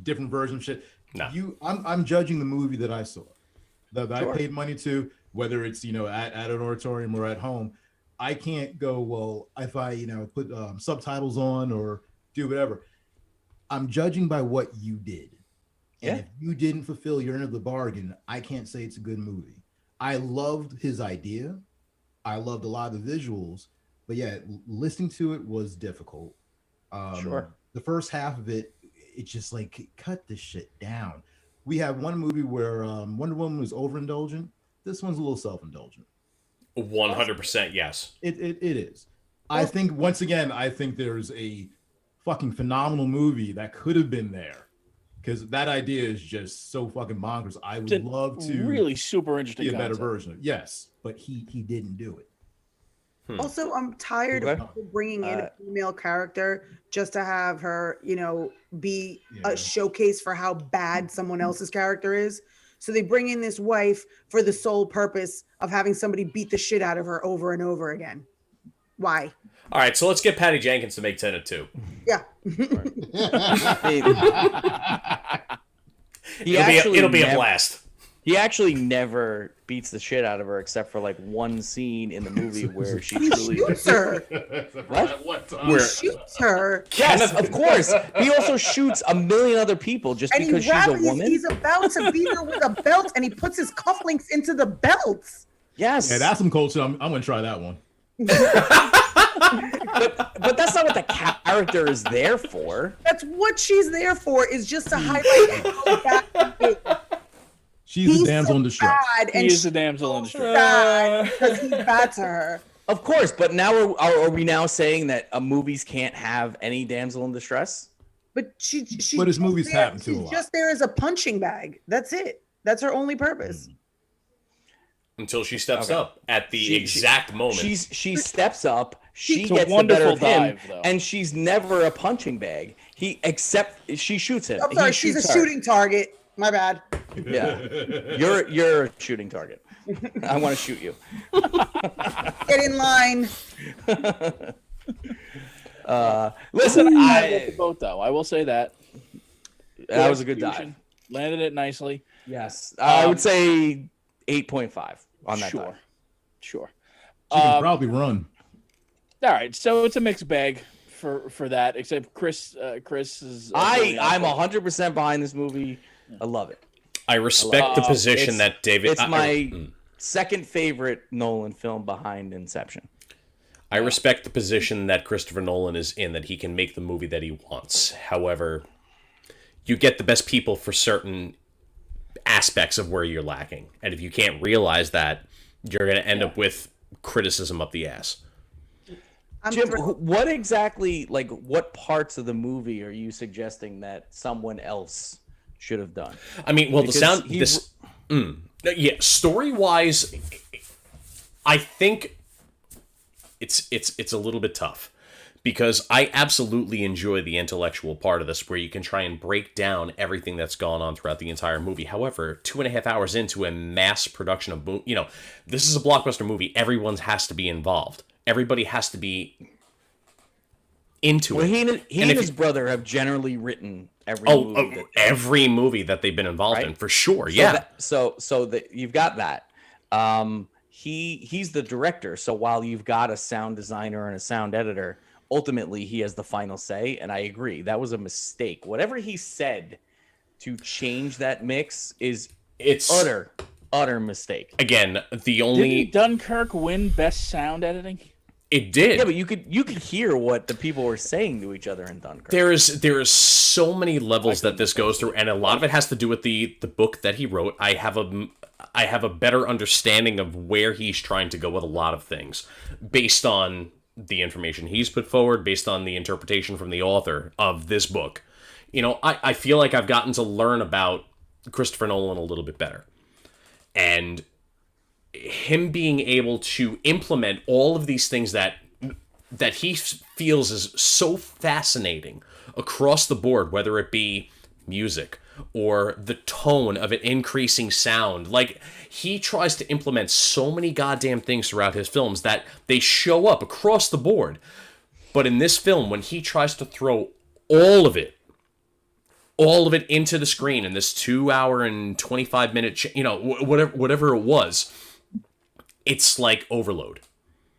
different versions of shit.
No.
I'm judging the movie that I saw, that
Sure.
I paid money to, whether it's at an auditorium or at home. I can't go, well, if I put subtitles on or do whatever. I'm judging by what you did. And
Yeah.
if you didn't fulfill your end of the bargain, I can't say it's a good movie. I loved his idea. I loved a lot of the visuals, but yeah, listening to it was difficult.
Sure.
The first half of it, it's just like, cut this shit down. We have one movie where Wonder Woman was overindulgent. This one's a little self-indulgent.
100% yes.
It is. I think once again, there's a fucking phenomenal movie that could have been there, because that idea is just so fucking bonkers. I would love to
really super interesting
see a better
concept.
version of it. Yes, but he didn't do it.
Also, I'm tired of people bringing in a female character just to have her, be a showcase for how bad someone else's character is. So they bring in this wife for the sole purpose of having somebody beat the shit out of her over and over again. Why?
All right, so let's get Patty Jenkins to make Tenet 2.
Yeah.
It'll be a blast.
He actually never beats the shit out of her except for like one scene in the movie where she
He
truly
shoots her.
What?
He shoots her.
Yes, of course. He also shoots a million other people just
And
because she's a woman.
he's about to beat her with a belt, and he puts his cufflinks into the belts.
Yes.
Yeah, that's some cool shit. I'm gonna try that one.
But that's not what the character is there for.
That's what she's there for, is just to highlight how bad he is.
She's a damsel in distress.
Bad,
He
and
is the damsel in distress.
bad because he's bad to her.
Of course, but now are we now saying that movies can't have any damsel in distress?
But she
But his movies
there,
happen to a
she's
lot.
just there as a punching bag. That's it. That's her only purpose.
Until she steps up at the exact moment.
She steps up. She
It's a
gets the better
wonderful
of him,
dive, though.
and she's never a punching bag. She shoots him.
I'm sorry,
He
she's a
shoots her.
shooting target. My bad.
Yeah, you're a shooting target. I want to shoot you.
Get in line.
Listen,
With the boat, though, I will say that
that was a good dive.
execution. Landed it nicely.
Yes, I would say 8.5 on that
Sure.
dive.
Sure.
She can probably run.
All right, so it's a mixed bag for that. Except Chris is.
I'm 100% behind this movie. I love it.
I respect the position that David.
It's my second favorite Nolan film behind Inception.
I respect the position that Christopher Nolan is in, that he can make the movie that he wants. However, you get the best people for certain aspects of where you're lacking, and if you can't realize that, you're going to end up with criticism up the ass.
Jim, what exactly, like, what parts of the movie are you suggesting that someone else should have done?
I mean, well,
Because
story-wise, I think it's a little bit tough because I absolutely enjoy the intellectual part of this where you can try and break down everything that's gone on throughout the entire movie. However, 2.5 hours into a mass production of, this is a blockbuster movie. Everyone has to be involved. Everybody has to be into
Well,
it.
he and his brother have generally written
every movie that they've been involved in, for sure.
So you've got that. He's the director. So while you've got a sound designer and a sound editor, ultimately he has the final say. And I agree, that was a mistake. Whatever he said to change that mix it's utter mistake.
Again, the only
Didn't Dunkirk win best sound editing?
It did.
Yeah, but you could hear what the people were saying to each other in Dunkirk.
There is so many levels that this goes through, and a lot of it has to do with the book that he wrote. I have a better understanding of where he's trying to go with a lot of things, based on the information he's put forward, based on the interpretation from the author of this book. I feel like I've gotten to learn about Christopher Nolan a little bit better, and him being able to implement all of these things that he feels is so fascinating across the board, whether it be music or the tone of an increasing sound. Like, he tries to implement so many goddamn things throughout his films that they show up across the board. But in this film, when he tries to throw all of it into the screen in this 2 hour and 25 minute, whatever it was, it's like overload.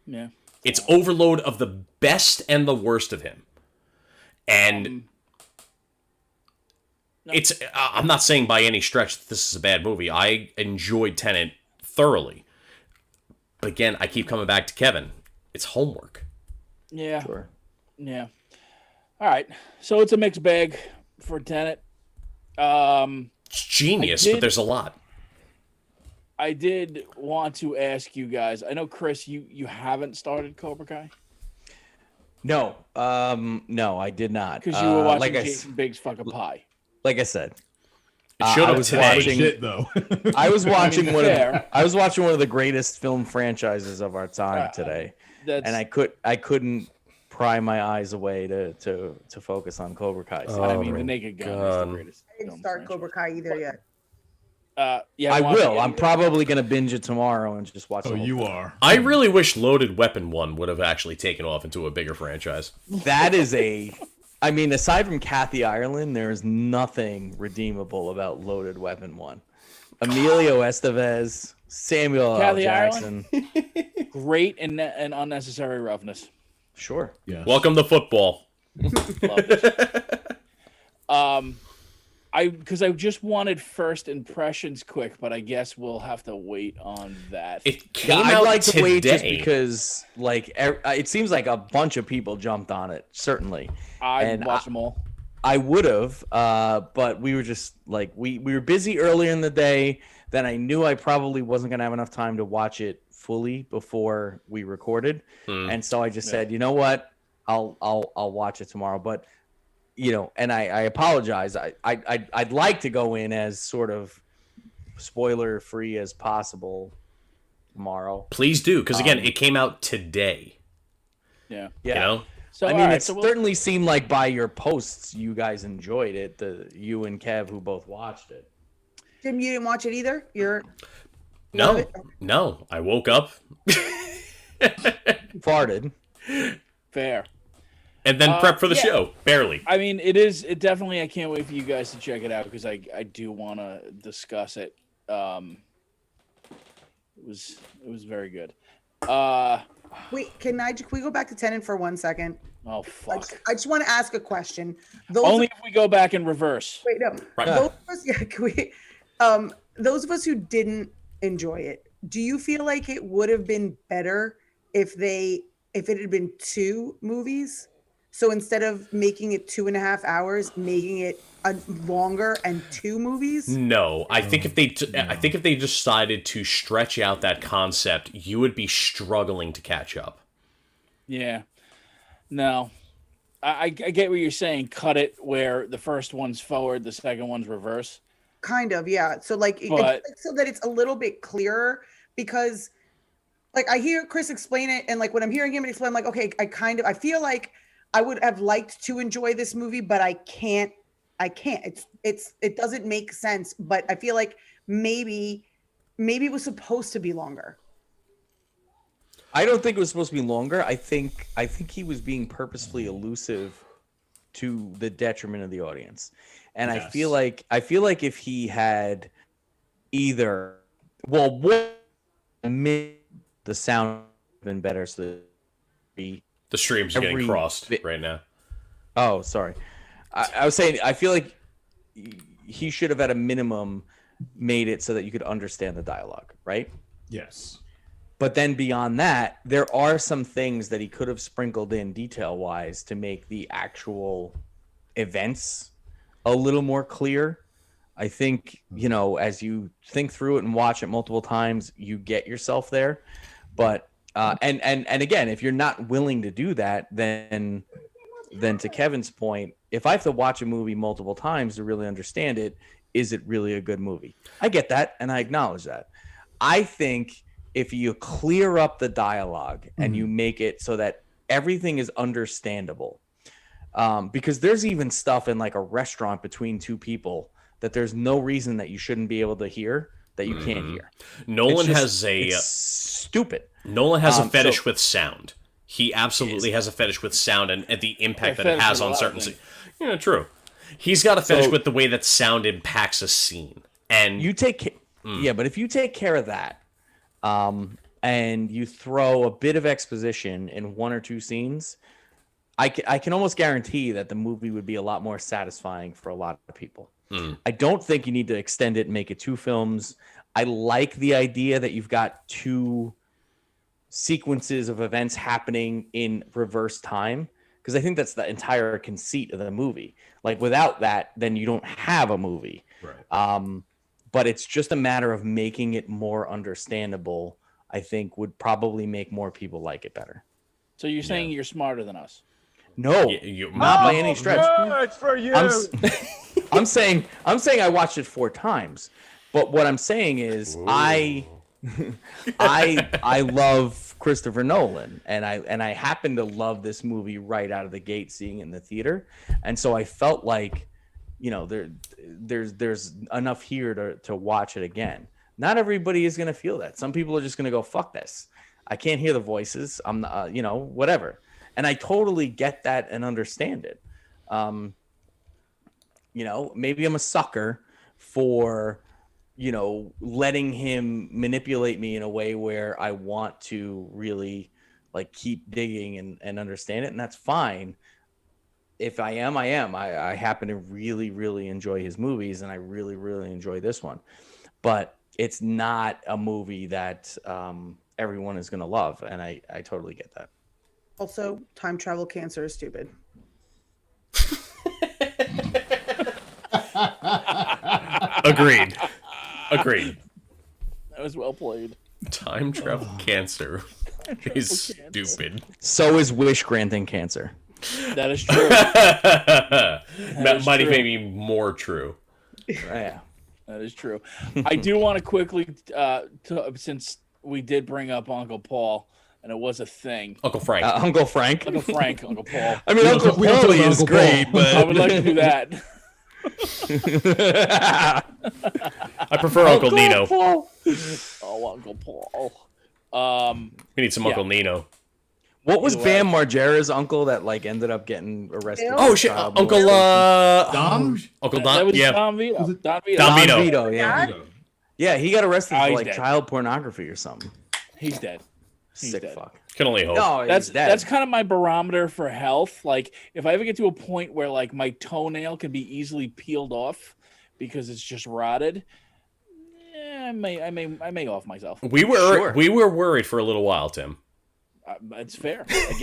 Yeah.
It's overload of the best and the worst of him. And I'm not saying by any stretch that this is a bad movie. I enjoyed Tenet thoroughly. But again, I keep coming back to Kevin. It's homework.
Yeah.
Sure.
Yeah. All right. So it's a mixed bag for Tenet.
It's genius, but there's a lot.
I did want to ask you guys. I know, Chris, you haven't started Cobra Kai
No, I did not.
because you were watching Jason Biggs' fucking pie.
Like I said,
It showed
I
up
was
today.
watching-
Shit, though.
I was watching
fair.
I was watching one of the greatest film franchises of our time today, and I couldn't pry my eyes away to focus on Cobra Kai. So,
I mean, The Naked Gun is the greatest.
I didn't
film
start Cobra Kai either yet.
Yeah,
I
watch
will.
it.
I'm probably gonna binge it tomorrow and just watch.
Oh,
the whole
you
thing.
are.
I really wish Loaded Weapon 1 would have actually taken off into a bigger franchise.
That is I mean, aside from Kathy Ireland, there is nothing redeemable about Loaded Weapon 1. Emilio Estevez, Samuel L.
Kathy
Jackson.
Great and unnecessary roughness.
Sure.
Yeah.
Welcome to football.
Love it. Because I just wanted first impressions quick, but I guess we'll have to wait on that.
It came
I'd
out
like
today.
to wait just because, it seems like a bunch of people jumped on it. Certainly,
I watched them all.
I would have, but we were just we were busy earlier in the day. Then I knew I probably wasn't gonna have enough time to watch it fully before we recorded, and so I just said, you know what, I'll watch it tomorrow. But and I apologize. I'd like to go in as sort of spoiler free as possible tomorrow.
Please do, because again, it came out today.
Yeah.
Yeah.
So
I mean,
all right,
it
so we'll-
certainly seemed like by your posts, you guys enjoyed it. You and Kev, who both watched it.
Jim, you didn't watch it either?
No. I woke up
Farted.
fair.
and then prep for the
yeah.
show. Barely.
I mean, it definitely. I can't wait for you guys to check it out because I do want to discuss it. It was very good.
Wait, can we go back to Tenet for 1 second?
Oh fuck!
I just want to ask a question.
Only if we go back in reverse.
Wait, no.
Right.
Those of us, can we, those of us who didn't enjoy it, do you feel like it would have been better if it had been 2 movies? So instead of making it 2.5 hours, making it longer and 2 movies?
No, I think if they decided to stretch out that concept, you would be struggling to catch up.
Yeah. No. I get what you're saying. Cut it where the first one's forward, the second one's reverse.
Kind of, yeah. So so that it's a little bit clearer, because I hear Chris explain it, and when I'm hearing him explain, I'm like, okay, I feel like I would have liked to enjoy this movie, but I can't. It doesn't make sense. But I feel like maybe it was supposed to be longer.
I don't think it was supposed to be longer. I think he was being purposefully elusive to the detriment of the audience. And
Yes.
I feel like if he had either the sound would have been better, so
The streams are getting crossed right now.
Oh, sorry. I was saying I feel like he should have at a minimum made it so that you could understand the dialogue, right?
Yes.
But then beyond that, there are some things that he could have sprinkled in detail-wise to make the actual events a little more clear. I think, as you think through it and watch it multiple times, you get yourself there. But and again, if you're not willing to do that, then to Kevin's point, if I have to watch a movie multiple times to really understand it, is it really a good movie? I get that, and I acknowledge that. I think if you clear up the dialogue and you make it so that everything is understandable, because there's even stuff in like a restaurant between two people that there's no reason that you shouldn't be able to hear that you can't hear.
It's
stupid.
Nolan has a fetish with sound. He absolutely has a fetish with sound and the impact that it has on certain scenes. Yeah, true. He's got a fetish with the way that sound impacts a scene. And
you take but if you take care of that, and you throw a bit of exposition in one or two scenes, I can almost guarantee that the movie would be a lot more satisfying for a lot of people. I don't think you need to extend it and make it 2 films. I like the idea that you've got 2 sequences of events happening in reverse time, because I think that's the entire conceit of the movie. Like without that, then you don't have a movie.
Right.
But it's just a matter of making it more understandable. I think would probably make more people like it better.
So you're saying you're smarter than us?
No, not by any stretch.
It's for you.
I'm saying I watched it 4 times, but what I'm saying is I love Christopher Nolan, and I happen to love this movie right out of the gate, seeing it in the theater, and so I felt like, there's enough here to watch it again. Not everybody is gonna feel that. Some people are just gonna go, fuck this. I can't hear the voices. I'm whatever. And I totally get that and understand it. Maybe I'm a sucker for, letting him manipulate me in a way where I want to really like keep digging and understand it. And that's fine. If I am, I am. I happen to really, really enjoy his movies, and I really, really enjoy this one. But it's not a movie that everyone is going to love. And I totally get that.
Also, time travel cancer is stupid.
Agreed.
That was well played.
Time travel cancer is stupid.
So is wish granting cancer.
That is true.
That might even be more true.
Yeah.
That is true. I do want to quickly, since we did bring up Uncle Paul, and it was a thing.
Uncle Frank.
Uncle Frank.
Uncle Paul.
I mean, Uncle Paul is great, but
I would like to do that.
I prefer Uncle Nino.
Paul. Oh, Uncle Paul.
We need some Uncle Nino.
What was Bam Margera's uncle that like ended up getting arrested?
Oh shit, Uncle
Dom?
Uncle
That
Don.
was
Yeah,
Don Vito. Don Vito.
Don Vito.
Vito, yeah. Yeah, he got arrested for
he's
like
dead.
child pornography or something.
He's dead. He's
Sick
dead.
fuck.
Can only hope.
No,
That's kind of my barometer for health. Like if I ever get to a point where like my toenail can be easily peeled off because it's just rotted, I may off myself.
We were worried for a little while, Tim.
It's fair. I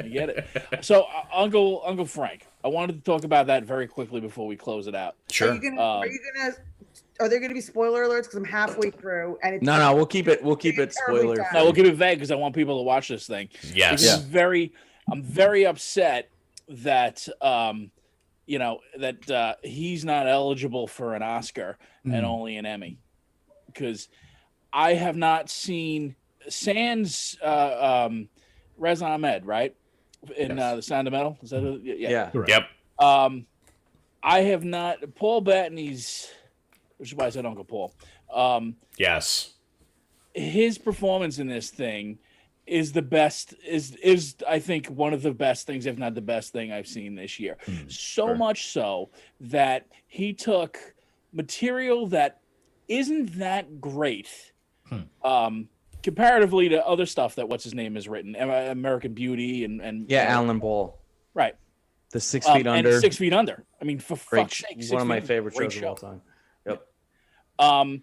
get it. So Uncle Frank, I wanted to talk about that very quickly before we close it out.
Sure.
Are there going to be spoiler alerts? Because I'm halfway through, and it's
No, we'll keep it spoiler.
No, we'll keep it vague because I want people to watch this thing.
Yes.
Because I'm very upset that he's not eligible for an Oscar and only an Emmy, because I have not seen sans Rez Ahmed, right? in The Sound of Metal. Is that
Yeah.
Correct.
Yep.
I have not. Paul Bettany's, which is why I said Uncle Paul.
Yes.
His performance in this thing is the best. Is I think one of the best things, if not the best thing I've seen this year. So much so that he took material that isn't that great, comparatively to other stuff that what's his name has written, American Beauty and
Alan Ball.
right.
The 6 Feet Under.
And 6 Feet Under. I mean, for
Great.
fuck's sake, 6
One of my
Feet Under,
favorite
great
shows of all time. Yep.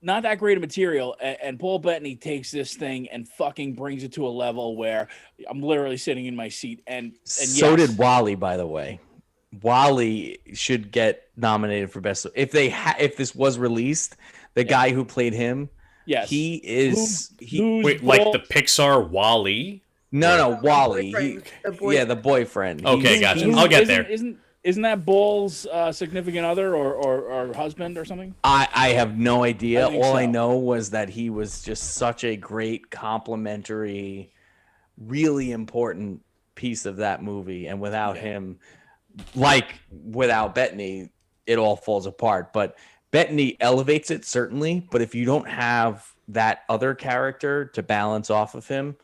Not that great of material, and Paul Bettany takes this thing and fucking brings it to a level where I'm literally sitting in my seat. And
So
yes,
did Wally, by the way. Wally should get nominated for best. If this was released, the guy who played him,
yes,
he is
Wait, like the Pixar Wall-E?
no Wally.
The
The boyfriend.
Okay,
He's-
gotcha. I'll get there.
Isn't that Ball's significant other or husband or something?
I have no idea.
I think
All I
so.
know was that he was just such a great complimentary, really important piece of that movie. And without him, like without Bettany, it all falls apart. But Bettany elevates it, certainly. But if you don't have that other character to balance off of him,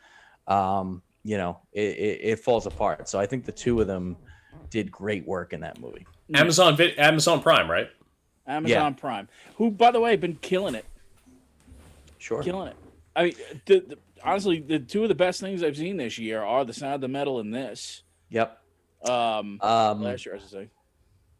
it falls apart. So I think the two of them did great work in that movie.
Amazon Prime, right?
Amazon Prime, who, by the way, been killing it.
Sure.
Killing it. I mean, honestly, the two of the best things I've seen this year are The Sound of the Metal and this.
Yep.
Last year, I should say.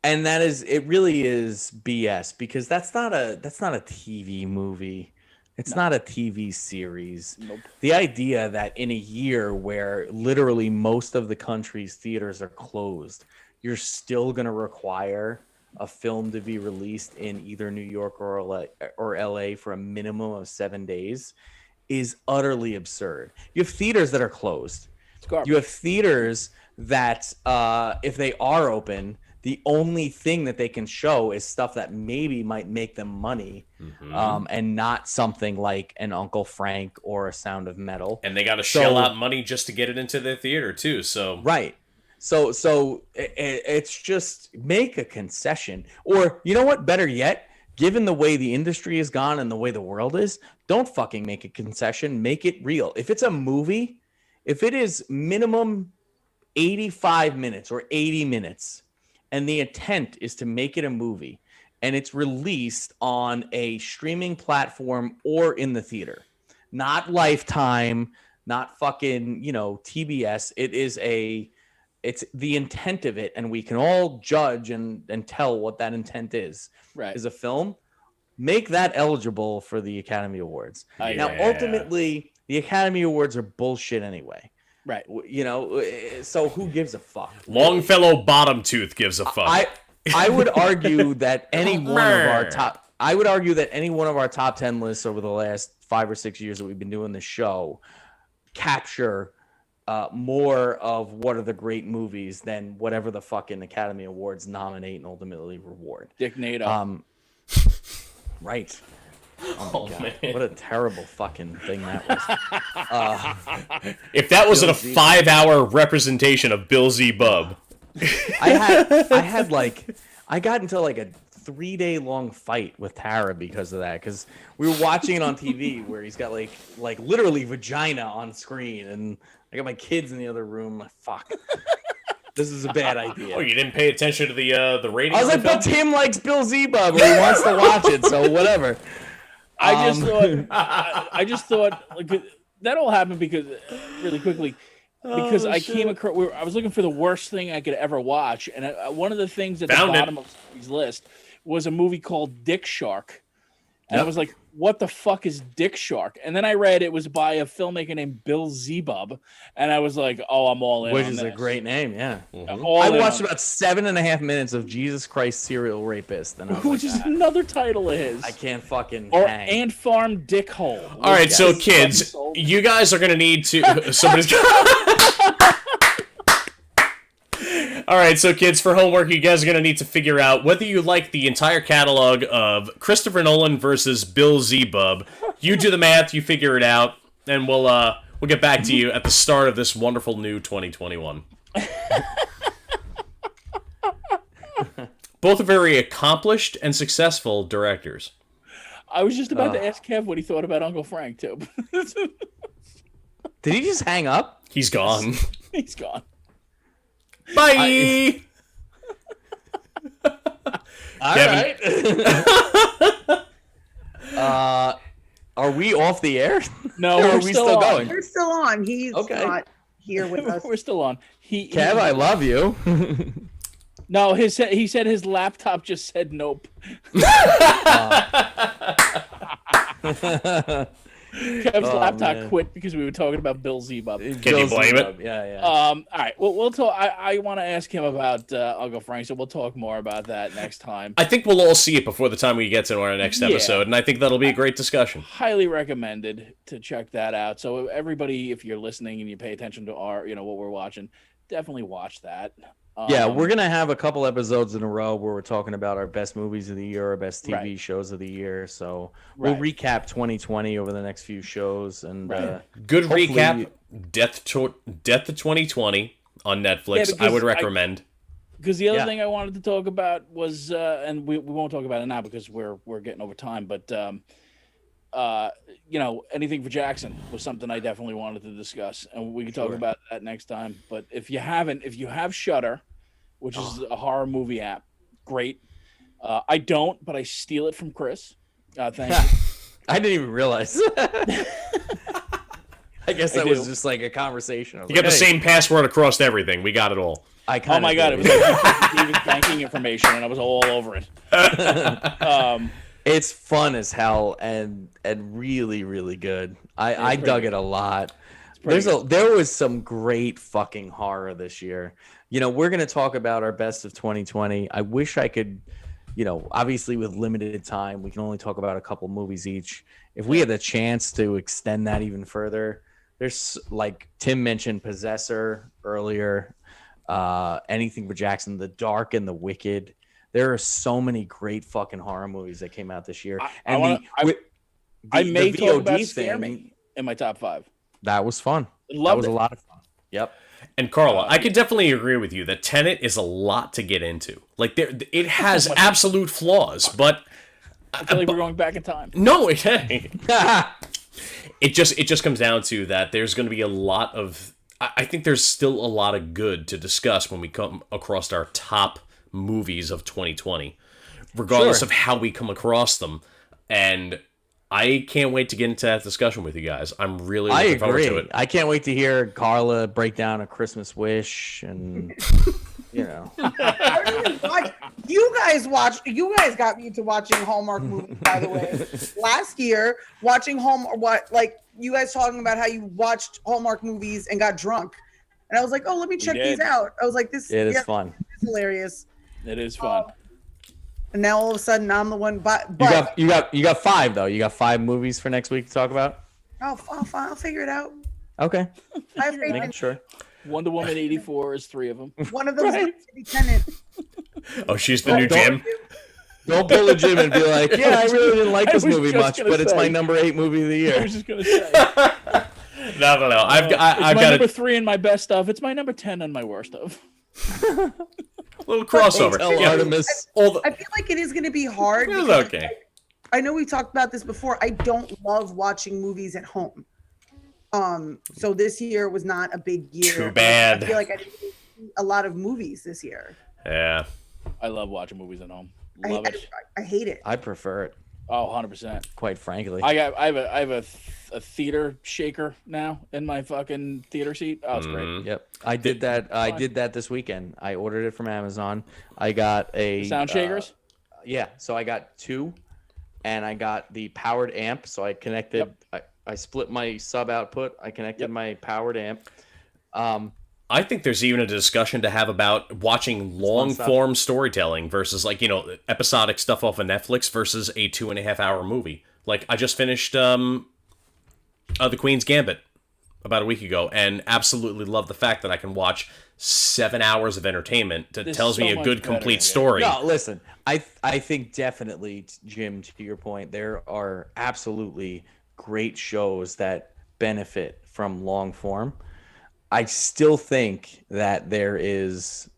And it really is BS because that's not a TV movie. It's not a TV series.
Nope.
The idea that in a year where literally most of the country's theaters are closed, you're still going to require a film to be released in either New York or LA for a minimum of 7 days is utterly absurd. You have theaters that are closed.
It's garbage.
You have theaters that, if they are open, the only thing that they can show is stuff that maybe might make them money, and not something like an Uncle Frank or a Sound of Metal.
And they got to shell out money just to get it into the theater too. So
right. So it's just make a concession, or you know what? Better yet, given the way the industry has gone and the way the world is, don't fucking make a concession. Make it real. If it's a movie, if it is minimum 85 minutes or 80 minutes, and the intent is to make it a movie, and it's released on a streaming platform or in the theater, not Lifetime, not fucking, TBS. It's the intent of it, and we can all judge and tell what that intent is.
Right.
Is a film. Make that eligible for the Academy Awards. Now,
Yeah.
ultimately, the Academy Awards are bullshit anyway.
Right.
So who gives a fuck?
Longfellow Bottomtooth gives a fuck.
I would argue that any one of our top. I would argue that any one of our top 10 lists over the last 5 or 6 years that we've been doing the show capture more of what are the great movies than whatever the fucking Academy Awards nominate and ultimately reward.
Dick Nato.
Right. Oh, my God. What a terrible fucking thing that was.
If that wasn't a 5-hour representation of Bill Z. Bub.
I got into like a 3-day long fight with Tara because of that, because we were watching it on TV where he's got like literally vagina on screen, and I got my kids in the other room. Like, fuck, this is a bad idea.
Oh, you didn't pay attention to the ratings?
I was like, but Tim likes Bill Z-Bub, or he wants to watch it, so whatever.
I just thought like that all happened because really quickly because I came across. I was looking for the worst thing I could ever watch, and one of the things at the bottom of his list was a movie called Dick Shark, and I was like, "What the fuck is Dick Shark?" And then I read it was by a filmmaker named Bill Z-Bub, and I was like, "Oh, I'm all in."
Which
on
is a
this.
great name, yeah.
All
I
in
watched
on
about 7.5 minutes of Jesus Christ Serial Rapist, and I was
which
like,
is another title of his.
I can't fucking
Or
hang.
Ant Farm Dick Hole.
All right, so kids, you guys are going to need to... Somebody's... All right, so kids, for homework, you guys are going to need to figure out whether you like the entire catalog of Christopher Nolan versus Bill Z-Bub. You do the math, you figure it out, and we'll We'll get back to you at the start of this wonderful new 2021. Both are very accomplished and successful directors.
I was just about to ask Kev what he thought about Uncle Frank too.
Did he just hang up?
He's gone.
He's gone.
Bye.
All
Kevin.
right. Are we off the air?
No,
Or
we're
are we still
on.
going?
We're still on. He's
Okay.
not here with us.
We're still on.
Kev, I love you.
No, he said his laptop just said nope. Kev's laptop
man.
quit because we were talking about Bill Zebub.
Can you blame it?
Yeah.
All right. Well, we'll talk. I want to ask him about Uncle Frank, so we'll talk more about that next time.
I think we'll all see it before the time we get to our next
Yeah.
episode, and I think that'll be a great discussion.
Highly recommended to check that out. So everybody, if you're listening and you pay attention to our, what we're watching, definitely watch that.
Yeah, we're gonna have a couple episodes in a row where we're talking about our best movies of the year, our best TV
Right.
shows of the year. So we'll
Right.
recap 2020 over the next few shows, and
Right.
Good
hopefully-
recap. Death to 2020 on Netflix.
Yeah,
I would
because
recommend.
Because the other
Yeah.
thing I wanted to talk about was, and we won't talk about it now because we're getting over time, but anything for Jackson was something I definitely wanted to discuss, and we can talk
Sure.
about that next time. But if you have Shudder, which is a horror movie app, great. I don't, but I steal it from Chris. Thank you.
I didn't even realize. I guess
I
that was
do.
just like a conversation. I was
You got
like,
the
hey,
same password across everything. We got it all.
I
Oh
kinda
my god, it
did.
was like David's banking information, and I was all over it.
It's fun as hell and really really good. I
pretty
dug
good.
it a lot.
pretty
There was some great fucking horror this year. We're gonna talk about our best of 2020. I wish I could, obviously with limited time, we can only talk about a couple movies each. If we had the chance to extend that even further, there's like Tim mentioned Possessor earlier, anything for Jackson, The Dark and the Wicked. There are so many great fucking horror movies that came out this year.
I may talk about Scare Me in my top 5.
That was fun. That
Loved
was
it.
a lot of fun. Yep.
And Carla, I could definitely agree with you that Tenet is a lot to get into. Like it has absolute flaws, but
I feel like we're going back in time.
no, it just comes down to that there's going to be a lot of. I think there's still a lot of good to discuss when we come across our top movies of 2020, regardless
Sure.
of how we come across them. And I can't wait to get into that discussion with you guys. I'm really
I
looking forward
agree.
to it.
I can't wait to hear Carla break down A Christmas Wish and
I don't even watch. You guys got me into watching Hallmark movies, by the way. Last year, watching you guys talking about how you watched Hallmark movies and got drunk. And I was like, oh, let me check
did.
these out. I was like, this
it is fun.
is hilarious.
It is fun.
And now all of a sudden I'm the one, but
You got 5 though. You got 5 movies for next week to talk about.
I'll figure it out.
Okay.
I have faith
Making
in
sure.
Wonder Woman 84 is 3 of them.
one of them is going to be Tenet.
Oh, she's the new Jim.
Don't pull a Jim and be like, yeah, I really didn't like
I
this
was
movie
just
much,
gonna
but it's my
say.
number 8 movie of the
I
year.
was just gonna say.
No. I've
It's
got
my number
a
3 in my best of. It's my number 10 on my worst of.
little crossover.
Tell
Yeah.
Artemis.
All the,
I feel like it is going to be hard.
it's
because
okay.
I know we talked about this before. I don't love watching movies at home. So this year was not a big year.
Too bad.
I feel like I didn't see a lot of movies this year.
Yeah.
I love watching movies at home.
I,
Love
I,
it.
I hate it.
I prefer it,
Oh, 100%.
quite frankly.
I have a theater shaker now in my fucking theater seat. Oh, it's great.
Yep. I did that. I did that this weekend. I ordered it from Amazon. I got a
Sound shakers?
Yeah. So I got 2, and I got the powered amp. So I connected. I split my sub output. I connected my powered amp.
I think there's even a discussion to have about watching long form storytelling versus episodic stuff off of Netflix versus a 2.5 hour movie. Like I just finished The Queen's Gambit about a week ago and absolutely love the fact that I can watch 7 hours of entertainment that
This
tells
is
me
so
a
much
good
better,
complete
yeah.
story.
No, listen. I think definitely, Jim, to your point, there are absolutely great shows that benefit from long form, I still think that there is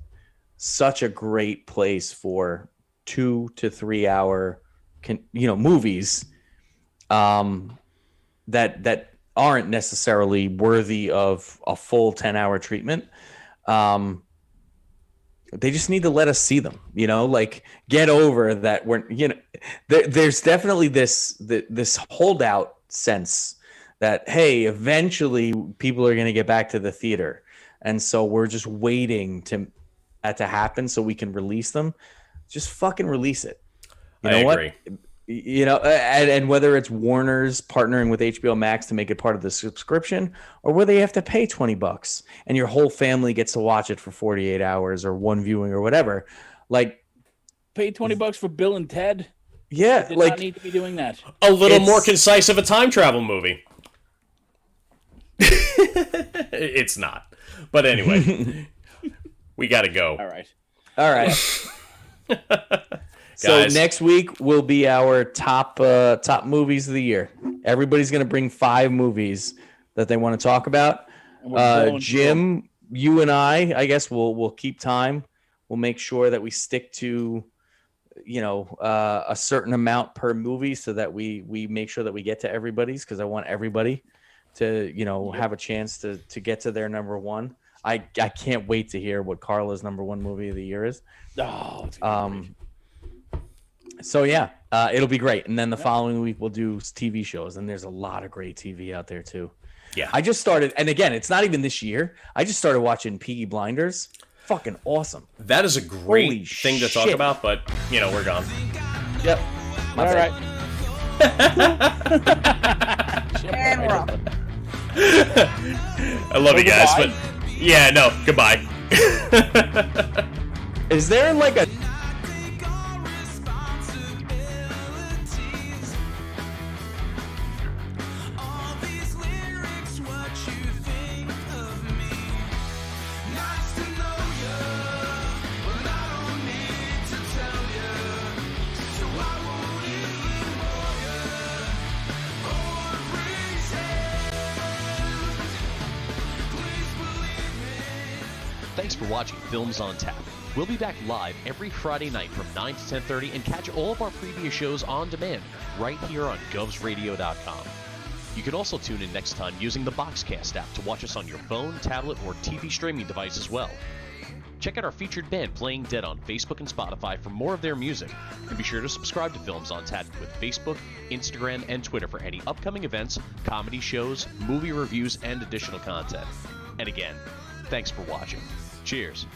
such a great place for 2 to 3 hour, movies that aren't necessarily worthy of a full 10-hour treatment. They just need to let us see them, like get over that. There's definitely this holdout sense that, hey, eventually people are going to get back to the theater. And so we're just waiting to happen so we can release them. Just fucking release it.
I agree.
And whether it's Warner's partnering with HBO Max to make it part of the subscription, or whether you have to pay $20 and your whole family gets to watch it for 48 hours or one viewing or whatever, like
pay $20 for Bill and Ted.
Yeah,
Did not need to be doing that.
A little more concise of a time travel movie. It's not. But anyway, we got to go.
All right.
So next week will be our top movies of the year. Everybody's going to bring 5 movies that they want to talk about. Jim, you and I guess we'll keep time. We'll make sure that we stick to a certain amount per movie so that we make sure that we get to everybody's, because I want everybody to have a chance to get to their number one. I can't wait to hear what Carla's number one movie of the year is. So yeah, it'll be great. And then the following week we'll do TV shows, and there's a lot of great TV out there too.
Yeah.
I just started, and again, it's not even this year. I just started watching Peaky Blinders. Fucking awesome.
That is a great thing to talk about, but we're gone.
Yep.
All right.
And we're off.
I love you guys, but yeah, no, goodbye.
Is there like a
Thanks for watching Films on Tap. We'll be back live every Friday night from 9 to 10:30 and catch all of our previous shows on demand right here on govsradio.com. You can also tune in next time using the Boxcast app to watch us on your phone, tablet, or TV streaming device as well. Check out our featured band Playing Dead on Facebook and Spotify for more of their music, and be sure to subscribe to Films on Tap with Facebook, Instagram, and Twitter for any upcoming events, comedy shows, movie reviews, and additional content. And again, thanks for watching. Cheers.